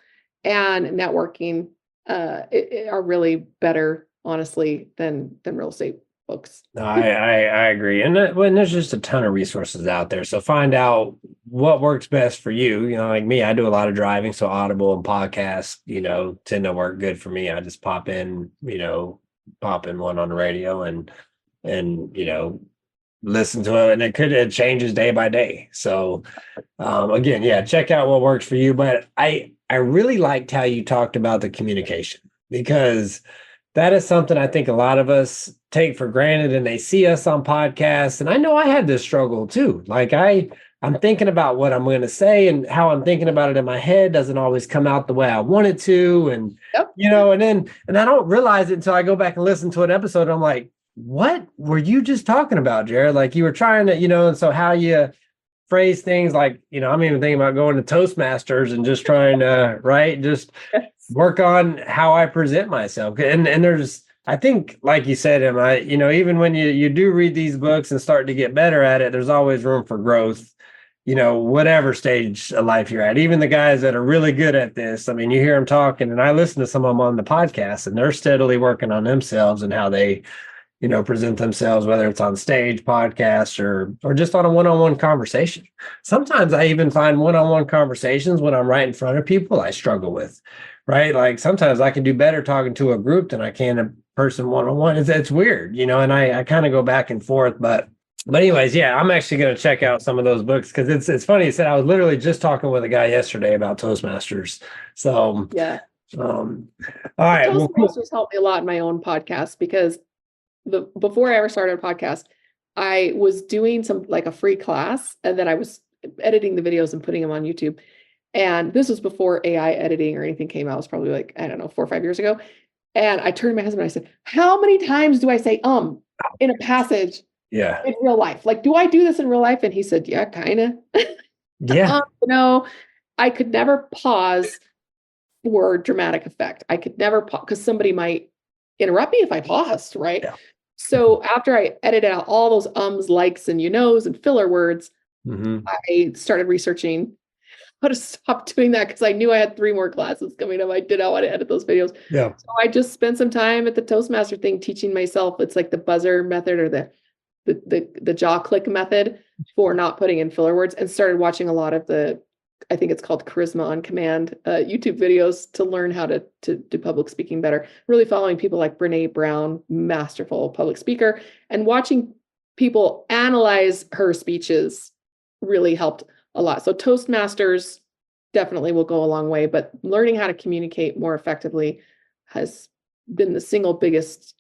and networking are really better, honestly, than real estate books. No, I agree. And when there's just a ton of resources out there. So find out what works best for you. Like me, I do a lot of driving. So Audible and podcasts, tend to work good for me. I just pop in one on the radio and listen to it. And it changes day by day. So again, yeah, check out what works for you. But I really liked how you talked about the communication, because that is something I think a lot of us take for granted, and they see us on podcasts. And I know I had this struggle too. Like I'm thinking about what I'm going to say, and how I'm thinking about it in my head doesn't always come out the way I want it to. And, yep. And I don't realize it until I go back and listen to an episode. I'm like, what were you just talking about, Jared? Like, you were trying to, and so how you phrase things, like, I'm even thinking about going to Toastmasters and just trying to, right, just work on how I present myself. And there's, I think, like you said, Emma, even when you do read these books and start to get better at it, there's always room for growth, whatever stage of life you're at. Even the guys that are really good at this, I mean, you hear them talking, and I listen to some of them on the podcast, and they're steadily working on themselves and how they, present themselves, whether it's on stage, podcasts, or just on a one-on-one conversation. Sometimes I even find one-on-one conversations when I'm right in front of people I struggle with, right? Like, sometimes I can do better talking to a group than I can a person one-on-one. It's weird, and I kind of go back and forth. But anyways, yeah, I'm actually going to check out some of those books, because it's funny. You said I was literally just talking with a guy yesterday about Toastmasters. So yeah. All right. Toastmasters helped me a lot in my own podcast, because before I ever started a podcast, I was doing a free class, and then I was editing the videos and putting them on YouTube. And this was before AI editing or anything came out. It was probably 4 or 5 years ago. And I turned to my husband and I said, how many times do I say in a passage in real life? Like, do I do this in real life? And he said, yeah, kind of. Yeah. No, I could never pause for dramatic effect. I could never pause, because somebody might interrupt me if I paused, right? Yeah. So after I edited out all those ums, likes, and and filler words, I started researching how to stop doing that because I knew I had 3 more classes coming up. I did not want to edit those videos. Yeah. So I just spent some time at the Toastmaster thing teaching myself. It's like the buzzer method or the jaw click method for not putting in filler words, and started watching a lot of I think it's called Charisma on Command YouTube videos to learn how to do public speaking better. Really following people like Brene Brown, masterful public speaker, and watching people analyze her speeches really helped a lot. So Toastmasters definitely will go a long way, but learning how to communicate more effectively has been the single biggest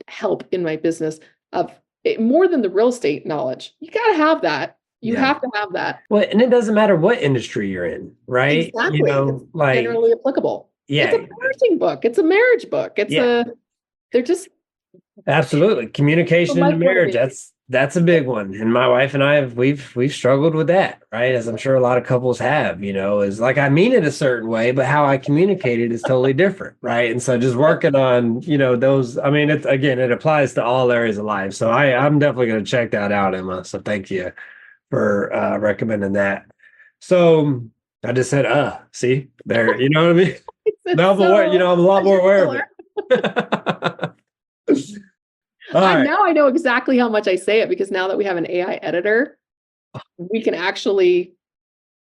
help in my business of it, more than the real estate knowledge. You got to have that. You have to have that. Well, and it doesn't matter what industry you're in, right? Exactly. It's like generally applicable. Yeah. It's a parenting book. It's a marriage book. They're just absolutely communication in the marriage. That's a big one. And my wife and I we've struggled with that, right? As I'm sure a lot of couples have, is like, I mean it a certain way, but how I communicate it is totally different. Right. And so just working on, those, I mean, it applies to all areas of life. So I'm definitely going to check that out, Emma. So thank you for recommending that. So I just said, see there, you know what I mean? Now I'm a lot more aware of it. Now I know exactly how much I say it, because now that we have an AI editor, we can actually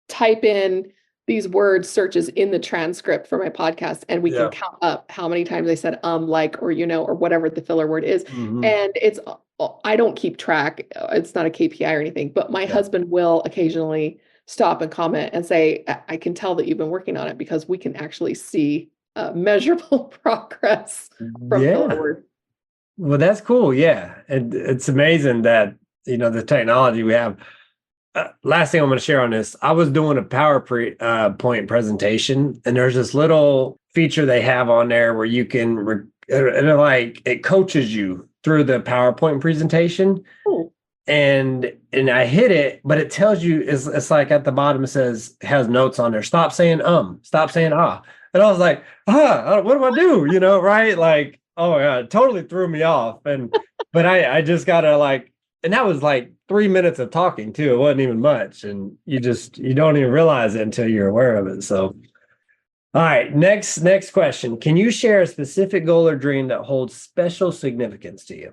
type in these word searches in the transcript for my podcast, and we can count up how many times I said like, or or whatever the filler word is. And I don't keep track. It's not a KPI or anything, but my husband will occasionally stop and comment and say, I can tell that you've been working on it, because we can actually see measurable progress from filler words. Well, that's cool. Yeah. It's amazing that, the technology we have. Last thing I'm going to share on this, I was doing a PowerPoint presentation, and there's this little feature they have on there where you can, it coaches you through the PowerPoint presentation. Ooh. And I hit it, but it tells you, it's like at the bottom, it has notes on there. Stop saying, stop saying, ah. And I was like, what do I do? Right? Like, oh my God, it totally threw me off. But I just gotta and that was like 3 minutes of talking too. It wasn't even much. And you don't even realize it until you're aware of it. So, all right, next question. Can you share a specific goal or dream that holds special significance to you?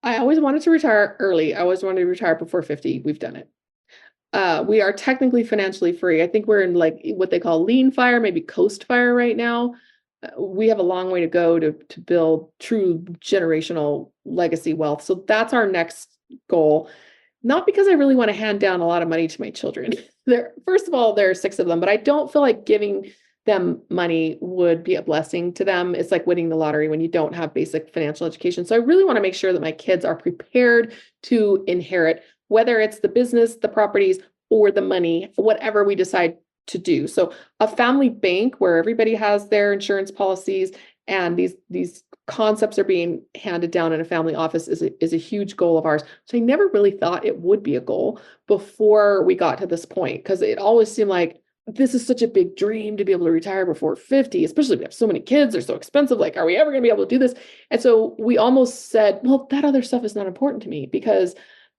I always wanted to retire early. I always wanted to retire before 50. We've done it. We are technically financially free. I think we're in what they call lean fire, maybe coast fire right now. We have a long way to go to build true generational legacy wealth. So that's our next goal. Not because I really want to hand down a lot of money to my children. First of all, there are 6 of them, but I don't feel like giving them money would be a blessing to them. It's like winning the lottery when you don't have basic financial education. So I really want to make sure that my kids are prepared to inherit, whether it's the business, the properties, or the money, whatever we decide to do. So a family bank where everybody has their insurance policies, and these concepts are being handed down in a family office is a huge goal of ours. So I never really thought it would be a goal before we got to this point, because it always seemed like this is such a big dream to be able to retire before 50, especially if we have so many kids, they're so expensive. Like, are we ever going to be able to do this? And so we almost said, well, that other stuff is not important to me, because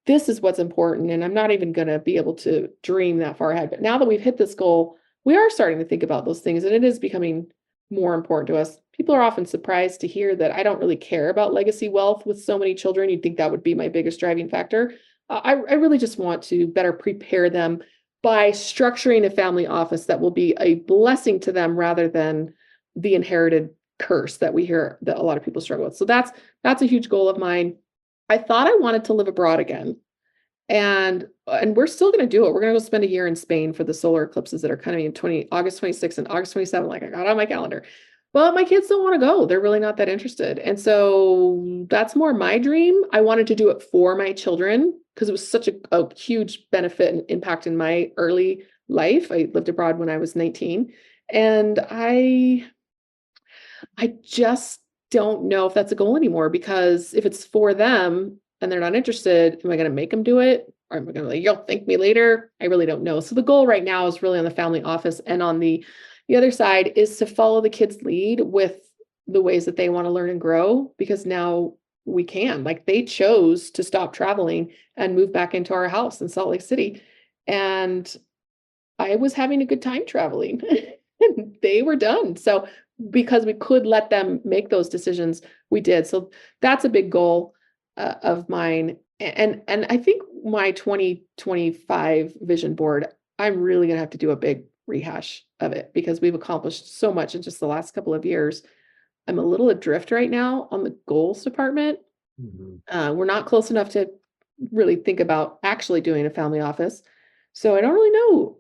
this is what's important. And I'm not even going to be able to dream that far ahead. But now that we've hit this goal, we are starting to think about those things, and it is becoming more important to us. People are often surprised to hear that I don't really care about legacy wealth with so many children. You'd think that would be my biggest driving factor. I really just want to better prepare them by structuring a family office that will be a blessing to them rather than the inherited curse that we hear that a lot of people struggle with. So that's a huge goal of mine. I thought I wanted to live abroad again. And we're still going to do it. We're going to go spend a year in Spain for the solar eclipses that are coming in August 26th and August 27th. Like, I got on my calendar. But my kids don't want to go. They're really not that interested. And so that's more my dream. I wanted to do it for my children because it was such a huge benefit and impact in my early life. I lived abroad when I was 19. And I just don't know if that's a goal anymore, because if it's for them and they're not interested, am I going to make them do it? Or am I going to you'll thank me later? I really don't know. So the goal right now is really on the family office, and on the other side is to follow the kids' lead with the ways that they want to learn and grow, because now we can. Like, they chose to stop traveling and move back into our house in Salt Lake City. And I was having a good time traveling and they were done. So because we could let them make those decisions, we did. So that's a big goal of mine. And I think my 2025 vision board, I'm really going to have to do a big rehash of it because we've accomplished so much in just the last couple of years. I'm a little adrift right now on the goals department. We're not close enough to really think about actually doing a family office. So I don't really know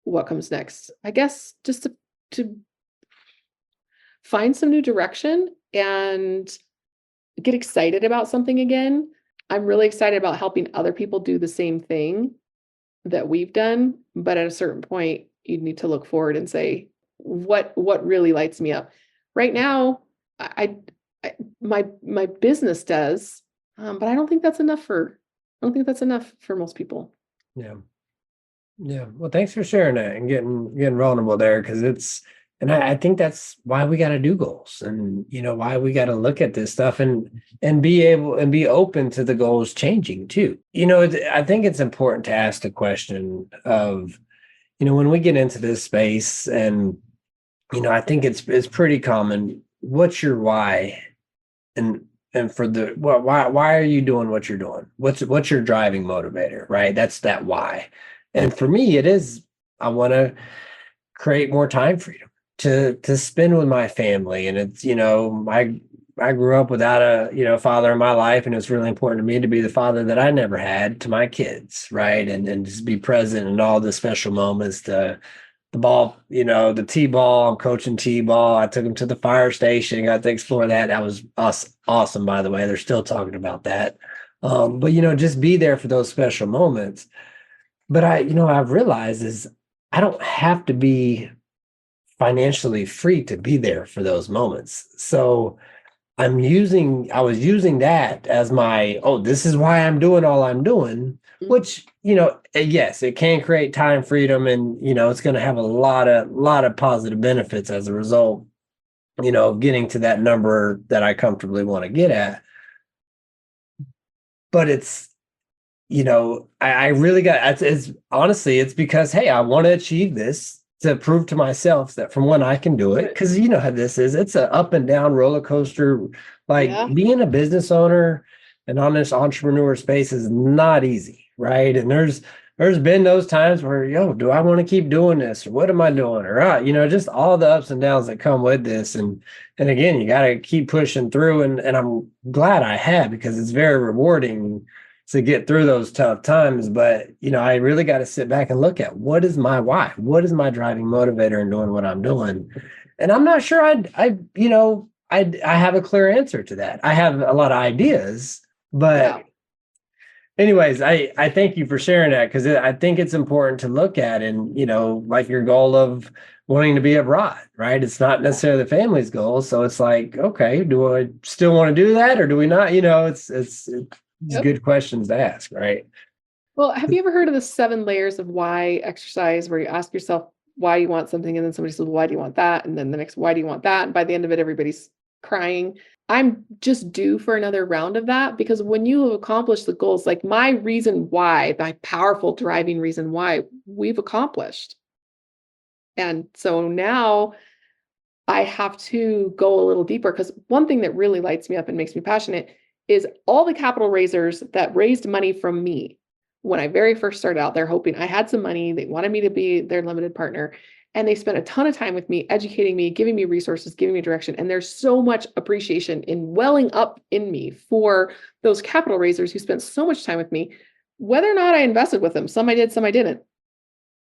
what comes next. I guess just to find some new direction and get excited about something again. I'm really excited about helping other people do the same thing that we've done. But at a certain point, you need to look forward and say, what really lights me up? Right now, my business does, but I don't think that's enough for most people. Yeah. Yeah. Well, thanks for sharing that and getting vulnerable there, because I think that's why we got to do goals, and why we got to look at this stuff and be able and be open to the goals changing too. I think it's important to ask the question of, when we get into this space, and I think it's pretty common. What's your why? And for the why are you doing what you're doing? What's your driving motivator, right? That's that why. And for me, it is, I want to create more time freedom to spend with my family. And it's, I grew up without a, father in my life, and it's really important to me to be the father that I never had to my kids, right? And just be present in all the special moments, the ball, the T-ball, I'm coaching T-ball. I took them to the fire station, got to explore that. That was awesome, by the way. They're still talking about that. But, just be there for those special moments. But I've realized is I don't have to be financially free to be there for those moments. So I was using that as my, this is why I'm doing all I'm doing, which, yes, it can create time freedom, and, it's going to have a lot of positive benefits as a result, of getting to that number that I comfortably want to get at. But it's, I really it's honestly, it's because, hey, I want to achieve this to prove to myself that from when I can do it. Cause you know how this is, it's an up and down roller coaster. Like being a business owner and on this entrepreneur space is not easy. Right. And there's been those times where, do I want to keep doing this? Or what am I doing? Or, just all the ups and downs that come with this. And again, you got to keep pushing through. And I'm glad I have, because it's very rewarding to get through those tough times. But, I really got to sit back and look at, what is my why? What is my driving motivator in doing what I'm doing? And I'm not sure I have a clear answer to that. I have a lot of ideas, but anyways, I thank you for sharing that, because I think it's important to look at, and, like your goal of wanting to be abroad, right? It's not necessarily the family's goal. So it's like, okay, do I still want to do that, or do we not? It's good questions to ask, right? Well, have you ever heard of the 7 layers of why exercise, where you ask yourself why you want something, and then somebody says, why do you want that? And then the next, why do you want that? And by the end of it, everybody's crying. I'm just due for another round of that, because when you have accomplished the goals, like my reason why, my powerful driving reason why, we've accomplished. And so now I have to go a little deeper, because one thing that really lights me up and makes me passionate is all the capital raisers that raised money from me. When I very first started out, they're hoping I had some money. They wanted me to be their limited partner. And they spent a ton of time with me, educating me, giving me resources, giving me direction. And there's so much appreciation in welling up in me for those capital raisers who spent so much time with me, whether or not I invested with them. Some I did, some I didn't.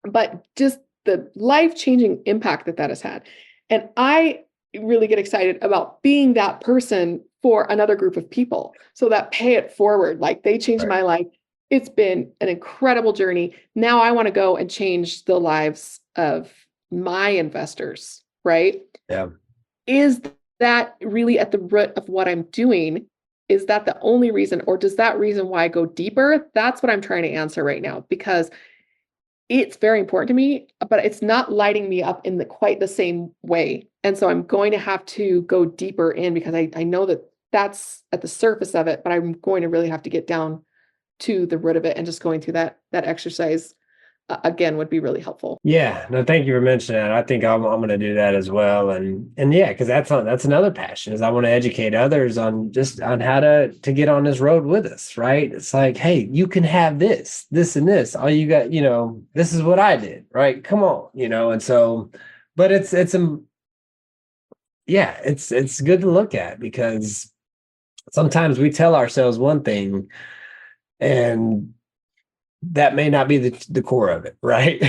But just the life-changing impact that has had. And I really get excited about being that person for another group of people. So that pay it forward, like they changed my life. It's been an incredible journey. Now I want to go and change the lives of my investors, right? Yeah. Is that really at the root of what I'm doing? Is that the only reason, or does that reason why I go deeper? That's what I'm trying to answer right now, because it's very important to me, but it's not lighting me up in quite the same way. And so I'm going to have to go deeper in, because I know that that's at the surface of it, but I'm going to really have to get down to the root of it, and just going through that exercise again would be really helpful. Yeah, no, thank you for mentioning that. I think I'm going to do that as well, and yeah, because that's another passion is I want to educate others on just on how to get on this road with us, right? It's like, hey, you can have this, and this. All you got, this is what I did, right? Come on, and so, but yeah, it's good to look at because sometimes we tell ourselves one thing and that may not be the core of it, right?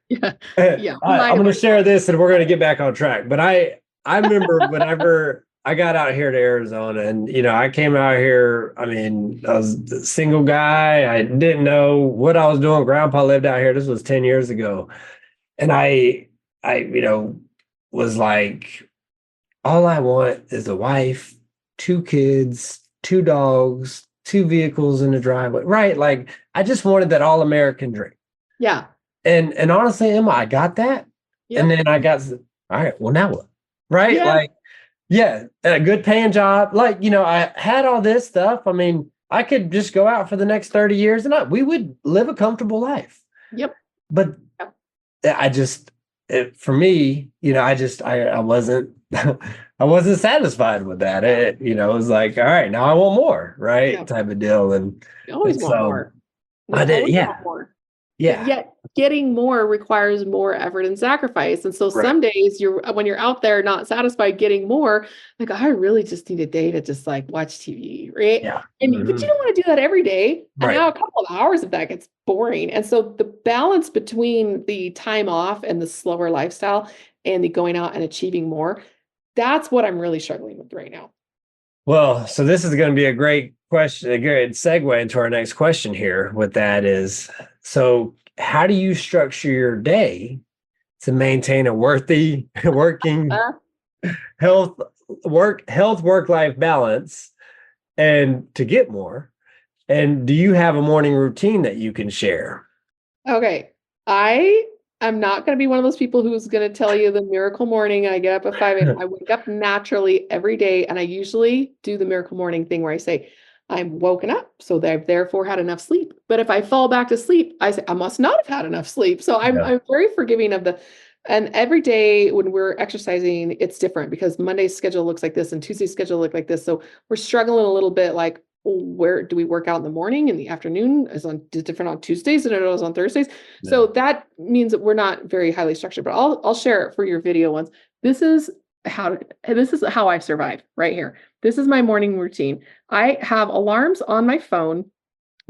Yeah. Yeah. I'm going to share this and we're going to get back on track. But I remember whenever I got out here to Arizona and, I came out here, I mean, I was a single guy. I didn't know what I was doing. Grandpa lived out here. This was 10 years ago. And I was like, all I want is a wife, 2 kids, 2 dogs, 2 vehicles in the driveway, right? Like I just wanted that all American dream. Yeah. And honestly, Emma, I got that. Yep. And then I got, all right, well now what? Right? Yeah. Like, yeah, a good paying job. Like, I had all this stuff. I mean, I could just go out for the next 30 years and we would live a comfortable life. Yep. But for me, I wasn't I wasn't satisfied with that. It was like, all right, now I want more, right? Yeah. Type of deal. And you always want more. I did, yeah. More. Yeah. Yet getting more requires more effort and sacrifice. And so some days when you're out there not satisfied getting more, like I really just need a day to just like watch TV, right? Yeah. But you don't want to do that every day. And now a couple of hours of that gets boring. And so the balance between the time off and the slower lifestyle and the going out and achieving more, that's what I'm really struggling with right now. Well, so this is going to be a great question, a good segue into our next question here with that is, so how do you structure your day to maintain a worthy working health work-life balance and to get more? And do you have a morning routine that you can share? Okay. I'm not going to be one of those people who's going to tell you the miracle morning. I get up at 5 a.m. I wake up naturally every day. And I usually do the miracle morning thing where I say, I'm woken up, so I've therefore had enough sleep. But if I fall back to sleep, I say, I must not have had enough sleep. So I'm very forgiving of and every day when we're exercising, it's different because Monday's schedule looks like this and Tuesday's schedule look like this. So we're struggling a little bit like, where do we work out in the morning and the afternoon is different on Tuesdays than it is on Thursdays. Yeah. So that means that we're not very highly structured, but I'll share it for your video once. This is how I survive right here. This is my morning routine. I have alarms on my phone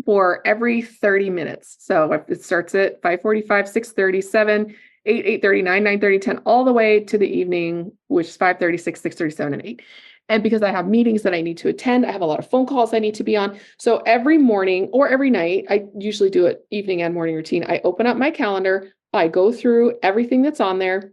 for every 30 minutes. So if it starts at 5:45, 6:30, 7, 8, 8:30, 9, 9:30, 10, all the way to the evening, which is 5:30, 6, 6:30, 7, and 8. And because I have meetings that I need to attend, I have a lot of phone calls I need to be on. So every morning or every night, I usually do it evening and morning routine. I open up my calendar, I go through everything that's on there.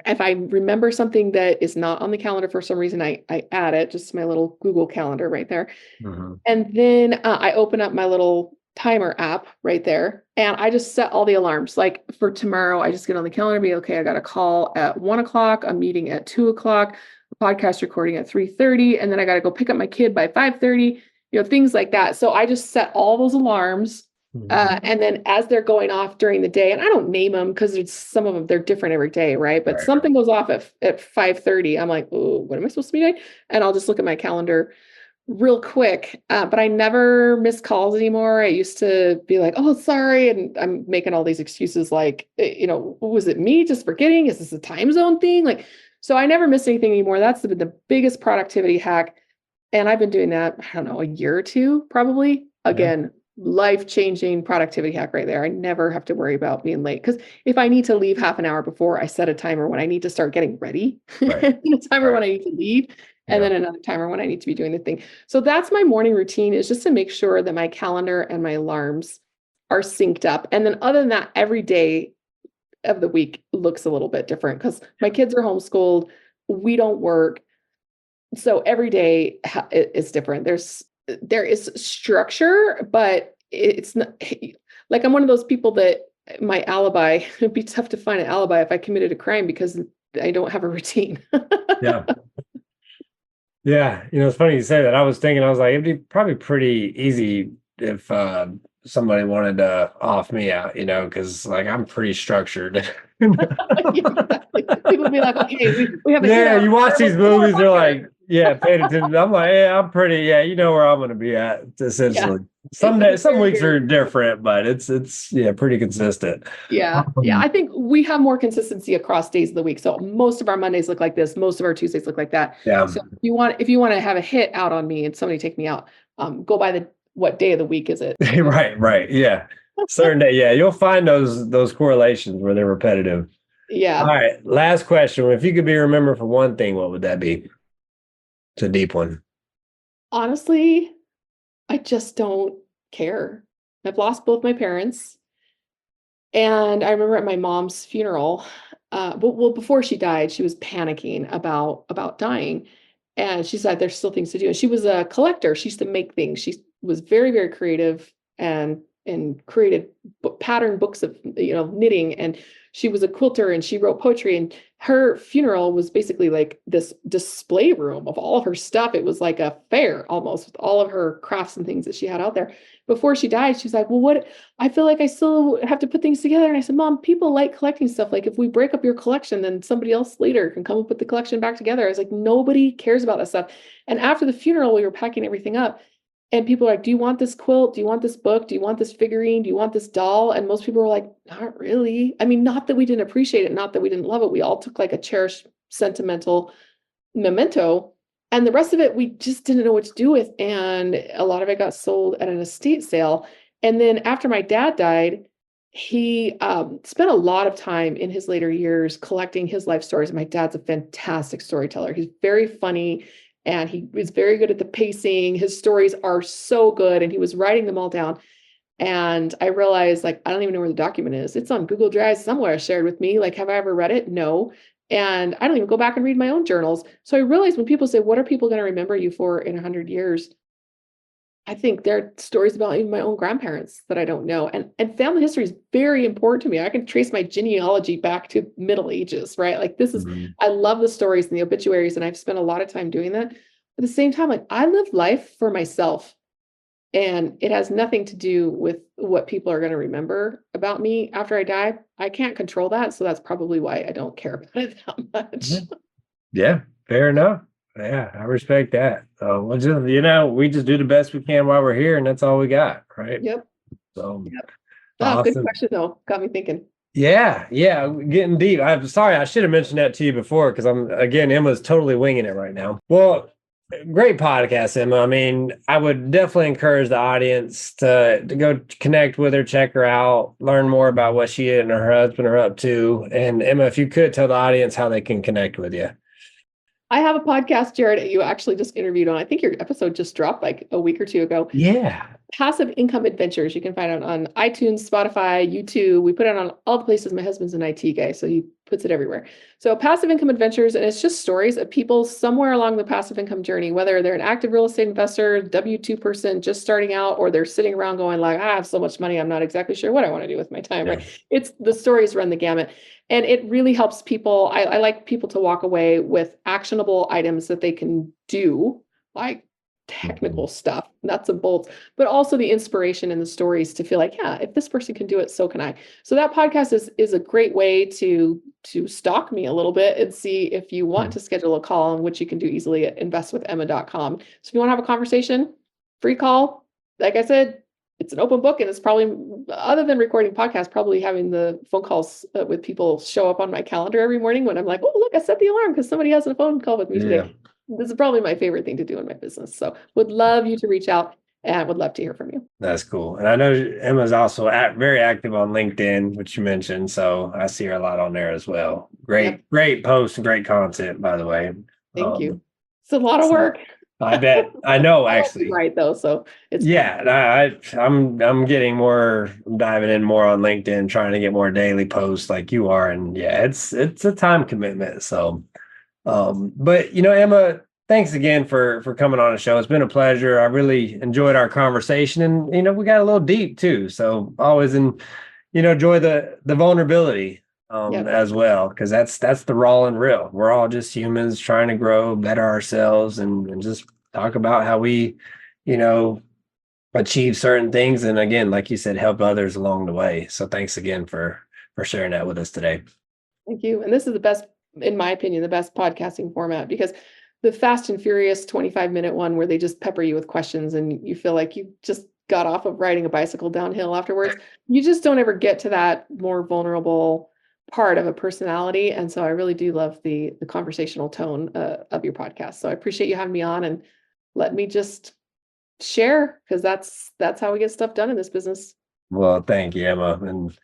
If I remember something that is not on the calendar for some reason, I add it, just my little Google Calendar right there. Mm-hmm. And then I open up my little timer app right there. And I just set all the alarms. Like for tomorrow, I just get on the calendar and be, okay, I got a call at 1 o'clock, a meeting at 2 o'clock, a podcast recording at 3:30. And then I got to go pick up my kid by 5:30, things like that. So I just set all those alarms. And then as they're going off during the day, and I don't name them because some of them, they're different every day, right? But something goes off at 5:30. I'm like, oh, what am I supposed to be doing? And I'll just look at my calendar real quick. But I never miss calls anymore. I used to be like, oh, sorry. And I'm making all these excuses like, was it me just forgetting? Is this a time zone thing? Like, so I never miss anything anymore. That's the biggest productivity hack. And I've been doing that, I don't know, a year or two, probably. Again, life-changing productivity hack right there. I never have to worry about being late because if I need to leave half an hour before, I set a timer when I need to start getting ready, a timer when I need to leave, and then another timer when I need to be doing the thing. So that's my morning routine, is just to make sure that my calendar and my alarms are synced up. And then other than that, every day of the week looks a little bit different because my kids are homeschooled. We don't work. So every day is different. There is structure, but it's not like I'm one of those people that my alibi, it'd be tough to find an alibi if I committed a crime because I don't have a routine. Yeah. Yeah, it's funny you say that. I was thinking, I was like, it'd be probably pretty easy if somebody wanted to off me out, because like I'm pretty structured. Yeah, exactly. People be like, okay, we have a hit Yeah, out you watch there. these Let's go movies, they're fire. like, yeah, paying attention. I'm like, yeah, I'm pretty, yeah, you know where I'm gonna be at, Yeah, essentially. it's Some very, weeks very are different, but it's yeah, pretty consistent. yeah. Yeah. Um, I think we have more consistency across days of the week. So most of our Mondays look like this, most of our Tuesdays look like that. yeah. So if you want to have a hit out on me and somebody take me out, go by what day of the week is it? Right. Yeah. Certain day, yeah, you'll find those correlations where they're repetitive. All Yeah. right, last question. If you could be remembered for one thing, what would that be? It's a deep one. Honestly, I just don't care. I've lost both my parents. And I remember at my mom's funeral, well, before she died, she was panicking about dying, and she said there's still things to do. And she was a collector. She used to make things. She was very, very creative and created pattern books of knitting. And she was a quilter and she wrote poetry. And her funeral was basically like this display room of all of her stuff. It was like a fair almost with all of her crafts and things that she had out there. Before she died, she was like, "Well, what I feel like I still have to put things together." And I said, "Mom, people like collecting stuff. Like if we break up your collection, then somebody else later can come and put the collection back together." I was like, "Nobody cares about that stuff." And after the funeral, we were packing everything up. And people were like, "Do you want this quilt? Do you want this book? Do you want this figurine? Do you want this doll?" And most people were like, "Not really." I mean, not that we didn't appreciate it, not that we didn't love it. We all took like a cherished sentimental memento. And the rest of it, we just didn't know what to do with. And a lot of it got sold at an estate sale. And then after my dad died, he spent a lot of time in his later years collecting his life stories. My dad's a fantastic storyteller. He's very funny and he is very good at the pacing. His stories are so good. And he was writing them all down. And I realized, like, I don't even know where the document is. It's on Google Drive somewhere shared with me. Like, have I ever read it? No. And I don't even go back and read my own journals. So I realized when people say, what are people going to remember you for in 100 years? I think there are stories about even my own grandparents that I don't know. And family history is very important to me. I can trace my genealogy back to Middle Ages, right? Like this is, Mhm. I love the stories and the obituaries, and I've spent a lot of time doing that. At the same time, like I live life for myself. And it has nothing to do with what people are going to remember about me after I die. I can't control that. So that's probably why I don't care about it that much. Mhm. Yeah, fair enough. Yeah, I respect that. So we'll just, we just do the best we can while we're here, and that's all we got, right? Yep. So Yep. Oh, good awesome. question though. Got me thinking. Yeah, getting deep. I'm sorry, I should have mentioned that to you before because Emma's totally winging it right now. Well, great podcast, Emma. I mean, I would definitely encourage the audience to go connect with her, check her out, learn more about what she and her husband are up to. And Emma, if you could tell the audience how they can connect with you. I have a podcast, Jared, you actually just interviewed on. I think your episode just dropped like a week or two ago. Yeah. Passive Income Adventures. You can find it on iTunes, Spotify, YouTube. We put it on all the places. My husband's an IT guy, so he puts it everywhere. So Passive Income Adventures, and it's just stories of people somewhere along the passive income journey, whether they're an active real estate investor, W-2 person just starting out, or they're sitting around going like, I have so much money, I'm not exactly sure what I want to do with my time, Yeah. right? It's the stories run the gamut. And it really helps people. I like people to walk away with actionable items that they can do, like technical stuff, nuts and bolts, but also the inspiration and the stories to feel like, yeah, if this person can do it, so can I. So that podcast is a great way to stalk me a little bit and see if you want to schedule a call, which you can do easily at investwithemma.com. So if you want to have a conversation, free call. Like I said, it's an open book, and it's probably, other than recording podcasts, probably having the phone calls with people show up on my calendar every morning when I'm like, oh, look, I set the alarm because somebody has a phone call with me today. This is probably my favorite thing to do in my business. So would love you to reach out, and I would love to hear from you. That's cool. And I know Emma's also very active on LinkedIn, which you mentioned. So I see her a lot on there as well. Great posts and great content, by the way. Thank you. It's a lot of work. I bet. I know, actually. Right though, so it's I'm getting more, diving in more on LinkedIn, trying to get more daily posts like you are, and yeah, it's a time commitment. So, but Emma, thanks again for coming on the show. It's been a pleasure. I really enjoyed our conversation, and we got a little deep too. So always enjoy the vulnerability. as well, because that's the raw and real. We're all just humans trying to grow, better ourselves, and just talk about how we, you know, achieve certain things. And again, like you said, help others along the way. So thanks again for sharing that with us today. Thank you. And this is the best, in my opinion, the best podcasting format, because the fast and furious 25-minute one where they just pepper you with questions and you feel like you just got off of riding a bicycle downhill afterwards, you just don't ever get to that more vulnerable part of a personality. And so I really do love the conversational tone of your podcast. So I appreciate you having me on, and let me just share, because that's how we get stuff done in this business. Well, thank you, Emma, and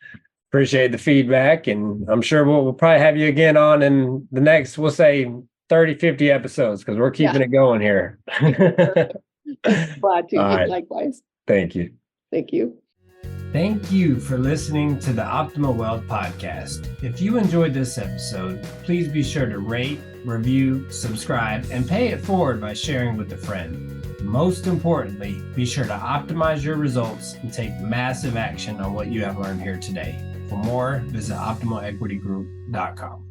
appreciate the feedback. And I'm sure we'll probably have you again on in the next, we'll say 30, 50 episodes, because we're keeping it going here. Glad to. All right. Likewise. Thank you. Thank you. Thank you for listening to the Optimal Wealth Podcast. If you enjoyed this episode, please be sure to rate, review, subscribe, and pay it forward by sharing with a friend. Most importantly, be sure to optimize your results and take massive action on what you have learned here today. For more, visit optimalequitygroup.com.